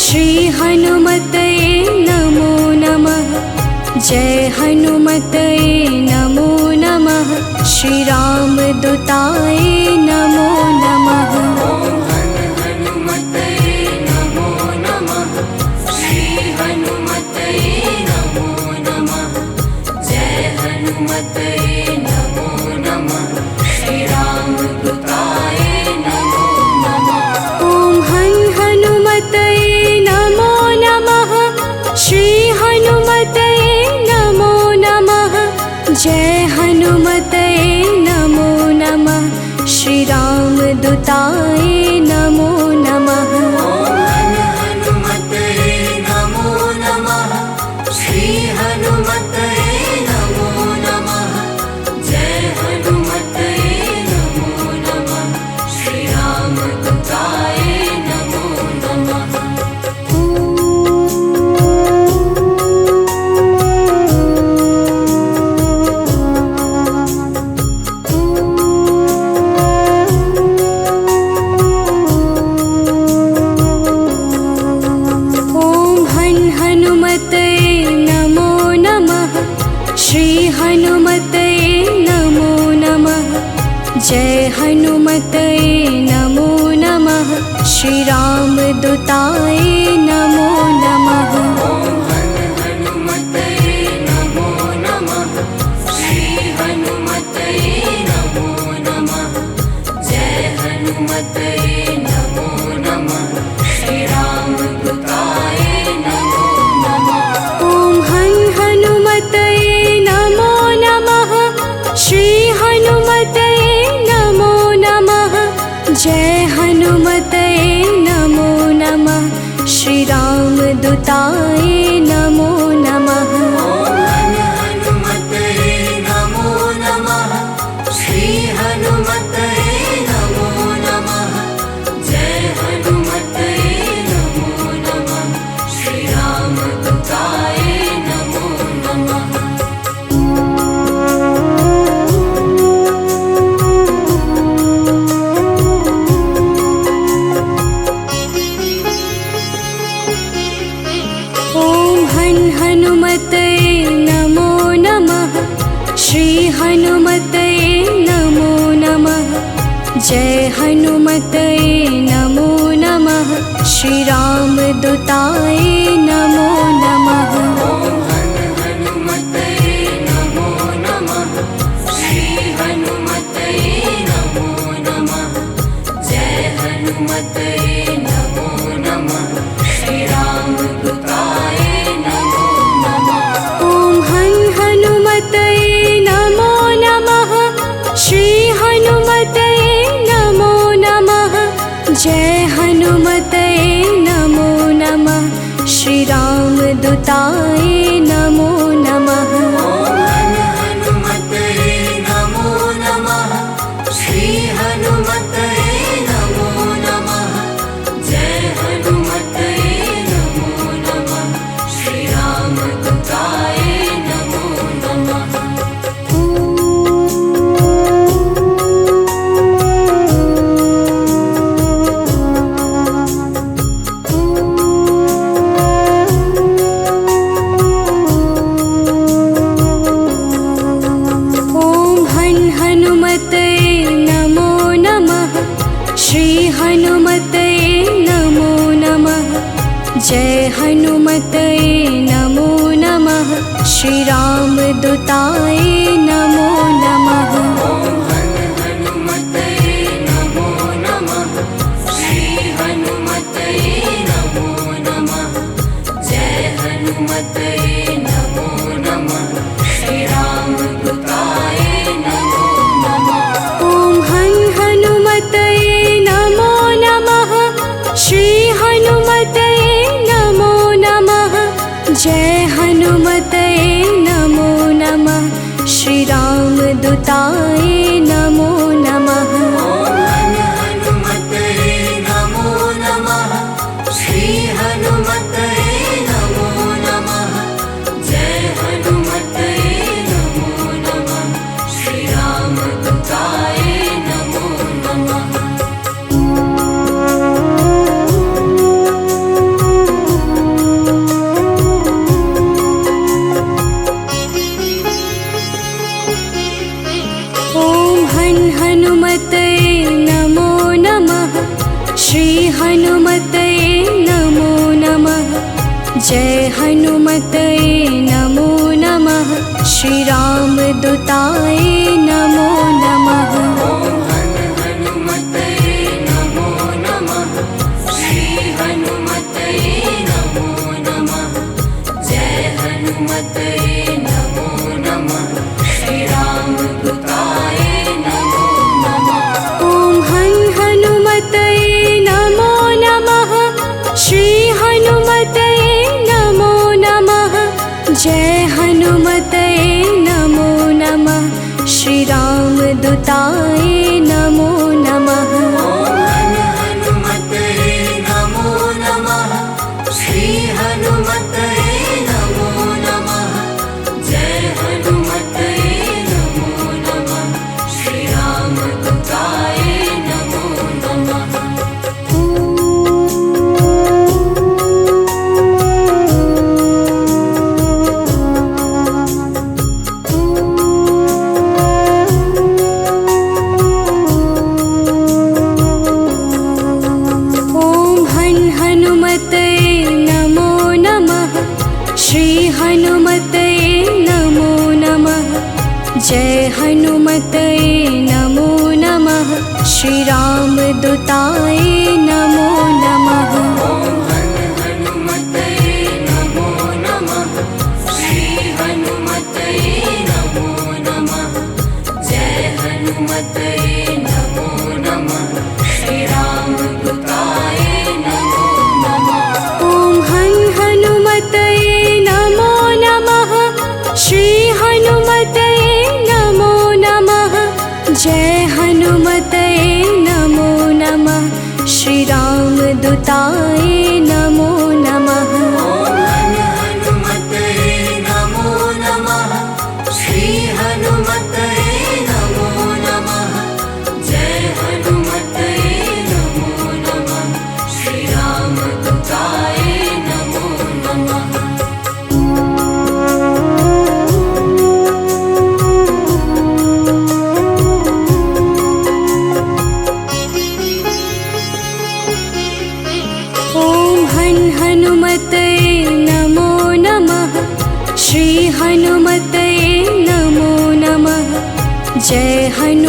श्री हनुमतये नमो नमः। जय हनुमतये नमो नमः। श्री रामदूताय नमो नमः। हनुमतये नमो नमः। श्री हनुमतये नमो नमः। जय हनुमतये नमो नमः। श्री रामदूताय नमो नमः। ॐ हनुमतये नमो नमः। श्री हनुमतये नमो नमः। जय हनुमतये नमो नमः। श्री रामदूताय नमो नमः। हनुमतये नमो नमः। श्री हनुमतये नमो नमः। जय हनुमतये नमो नमः। श्री रामदूताय नमो नमः। हनुमतये नमो नमः। श्री हनुमतये नमो नमः। जय हनुमतये नमो नमः। श्री रामदूताय नमो नमः। हनुमतये नमो नमः। श्री हनुमतये नमो नमः। जय हनुमतये नमो नमः। श्री रामदूताय नमो नमः। हनुमतये नमो नमः। श्री हनुमतये नमो नमः। जय हनुमतये नमो नमः। श्री रामदूताय नमो नमः। हनुमतये नमो नमः। श्री हनुमतये नमो नमः। जय हनुमतये नमो नमः। श्री रामदूताय नमो नमः। हनुमतये नमो नमः। श्री हनुमतये नमो नमः। जय हनुमतये नमो नमः। श्री रामदूताय नमो नमः। हनुमतये नमो नमः। श्री हनुमतये नमो नमः। जय हनुमतये नमो नमः। श्री रामदूताय नमो नमः। हनुमतये नमो नमः। श्री हनुमतये नमो नमः। जय हनुमतये नमो नमः। श्री रामदूताय नमो नमः। हनुमतये नमो नमः। श्री हनुमतये नमो नमः। जय हनुमतये नमो नमः। श्री रामदूताय नमो नमः। हनुमतये नमो नमः। श्री हनुमतये नमो नमः। जय हनुमतये नमो नमः। श्री रामदूताय नमो नमः। हनुमतये नमो नमः। श्री हनुमतये नमो नमः। जय हनुमतये नमो नमः। श्री रामदूताय नमो नमः। हनुमतये नमो नमः। श्री हनुमतये नमो नमः। जय हनुमतये नमो नमः। श्री रामदूताय हनुमते नमो नमः। श्री रामदूताय नमो नमः। ओम हनुमते नमो नमः। श्री हनुमते नमो नमः। जय हनुमते नमो नमः। श्री रामदूताय नमो नमः। ओम हनुमते नमो नमः। श्री हनुमते नमो नमः। जय हनुमते नमो नमः। श्री रामदूताय नमो नमः। ओम हनुमते नमो नमः। श्री हनुमते नमो नमः। जय हनुमते नमो नमः। श्री रामदूताय नमो नमः। ओम हनुमते नमो नमः। श्री हनुमते नमो नमः। जय हनुमते नमो नमः। श्री रामदूताय नमो नमः। ओम हनुमते नमो नमः। श्री हनुमते नमो नमः। जय हनुमते नमो नमः। श्री रामदूताय नमो नमः। ओम हनुमते नमो नमः। श्री हनुमते नमो नमः। जय हनुमते नमो नमः। श्री रामदूताय नमो नमः। ओम हनुमते नमो नमः। श्री हनुमते नमो नमः। जय हनुमते नमो नमः। श्री रामदूताय नमो नमः। ओम हनुमते नमो नमः। श्री हनुमते नमो नमः। जय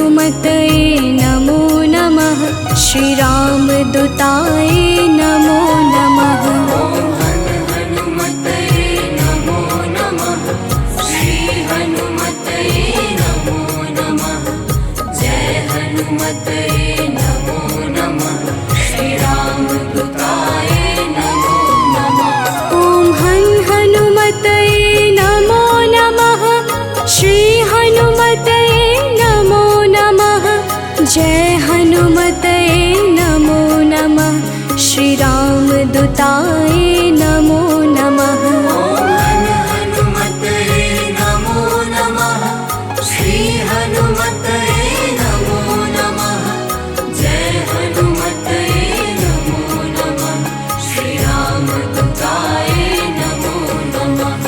हनुमते नमो नमः। श्री रामदूताय नमो नमः। ओम हनुमते नमो नमः। श्री हनुमते नमो नमः। जय हनुमते नमो नमः। श्री रामदूताय नमो नमः। ओम हनुमते नमो नमः। श्री हनुमते नमो नमः। जय हनुमते नमो नमः। श्री रामदूताय नमो नमः। ओम हनुमते नमो नमः। श्री हनुमते नमो नमः। जय हनुमते नमो नमः। श्री रामदूताय नमो नमः।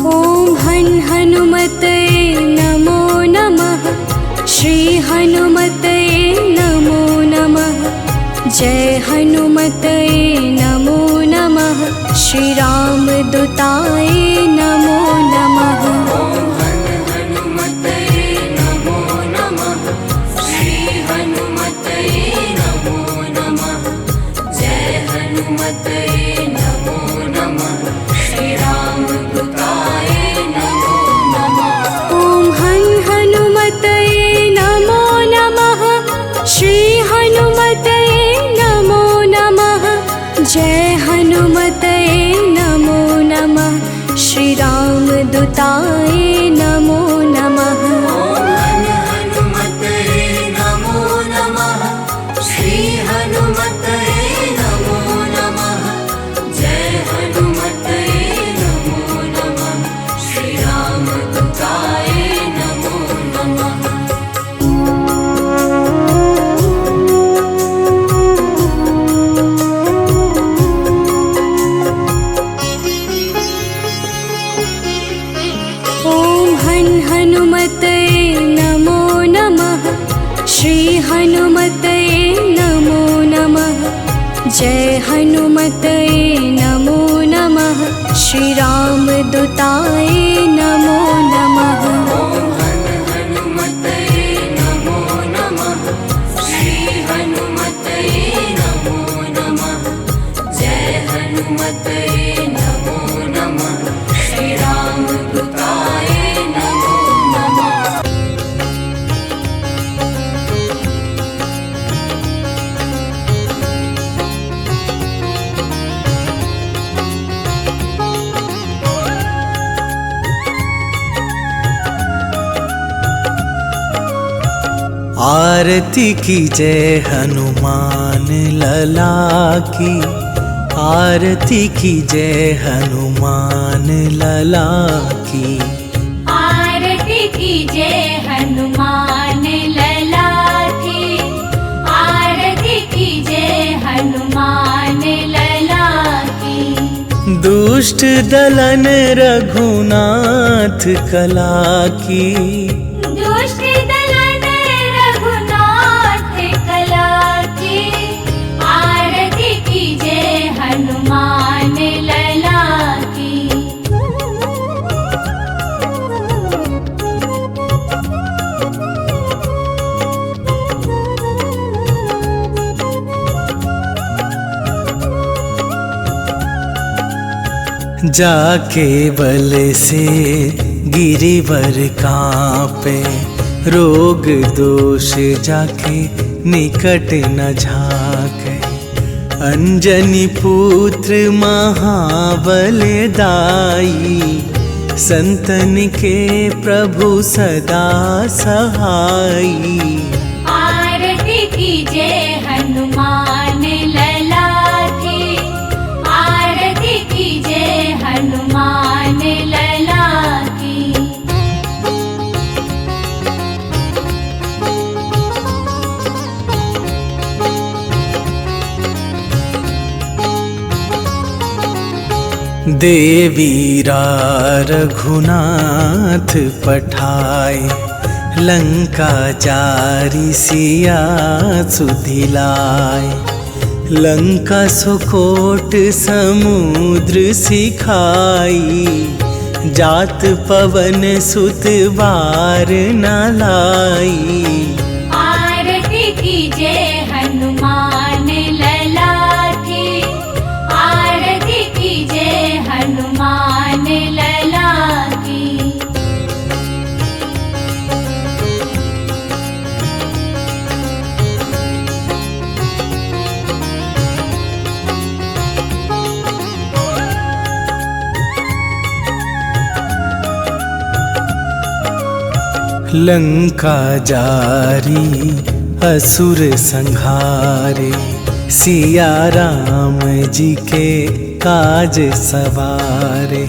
ओम हनुमते नमो नमः। श्री हनुमते नमो नमः। जय हनुमते नमो नमः। श्री रामदूताय नमो नमः। ओम हनुमते नमो नमः। श्री हनुमते नमो नमः। जय हनुमते नमो नमः। श्री रामदूताय नमो नमः। ओम हनुमते नमो नमः। श्री हनुमते नमो नमः। जय हनुमते नमो नमः। श्री रामदूताय नमो नमः। ओम हनुमते नमो नमः। श्री हनुमते नमो नमः। जय हनुमते नमो नमः। श्री रामदूताय नमो नमः। जय हनुमते नमो नमः, श्री राम दूताय नमो नमः। ॐ हनुमते नमो नमः, श्री हनुमते नमो नमः। जय हनुमते नमो नमः, श्री राम दूताय नमो नमः। आरती की जय हनुमान लला की, आरती की जय हनुमान लला की। आरती की जय हनुमान लला की, आरती की जय हनुमान लला की। दुष्ट दलन रघुनाथ कला की, दुष्ट दलन रघुनाथ कला की। आरती की जय हनुमान लला की। जाके बल से गिरिवर कांपे, रोग दोष जाके निकट न झाके। अंजनी पुत्र महाबल दाई, संतन के प्रभु सदा सहाई। आरती की जय हनुमान लला की, आरती की जय हनुमान लला की। देवीरा रघुनाथ पठाए, लंका जारी सिया सुधिलाए। लंका सुकोट समुद्र सिखाई, जात पवन सुत बार न लाई। आरती की जय हनुमान लला की, आरती की जय हनुमान लला की। लंका जारी असुर संहारे, सिया राम जी के काज सवारे।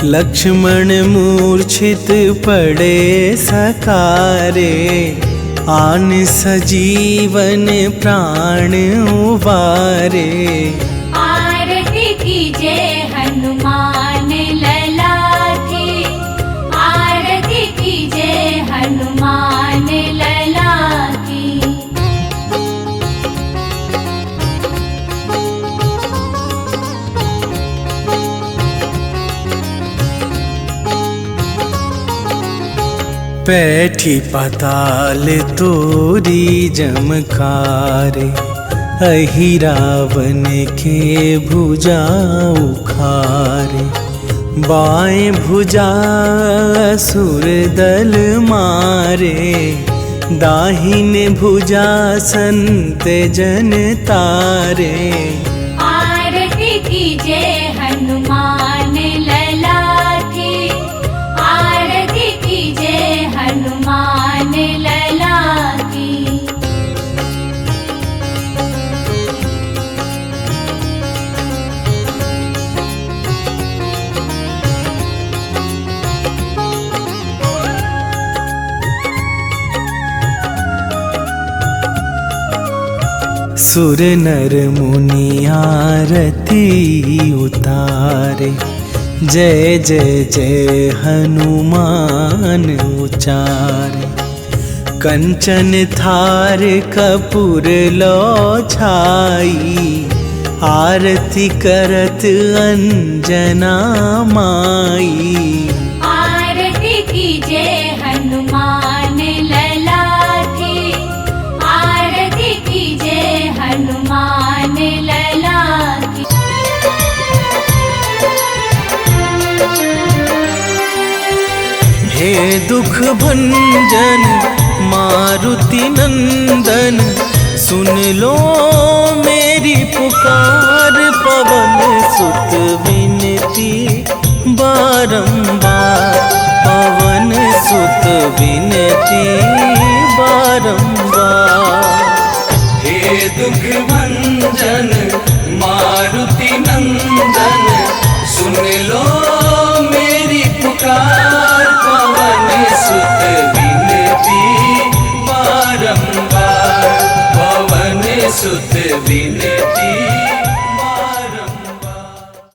लक्ष्मण मूर्छित पड़े सकारे, आन सजीवन प्राण उबारे। आरती की जय हनुमान लला की, आरती की जय हनुमान लला की। बैठी पाताल तोरी जमकारे, अहि रावण के भुजा उखारे। बाएं भुजा असुर दल मारे, दाहिने भुजा संत जन तारे। आरती की जय हनुमान लला की, आरती की जय हनुमान लला की। सुर नर मुनि आरती उतारे, जय जय जय हनुमान उचारे। कंचन थार कपूर लो छाई, आरती करत अंजना माई। आरती कीजे हनुमान लला की, आरती कीजे हनुमान लला की। हे दुख भंजन मारुति नंदन, सुन लो मेरी पुकार। पवन सुत विनती बारंबार, पवन सुत विनती बारंबार। हे दुख भंजन मारुति नंदन, सुन लो मेरी पुकार। पवन सुत विनती बारंबार, पवन सुत विनती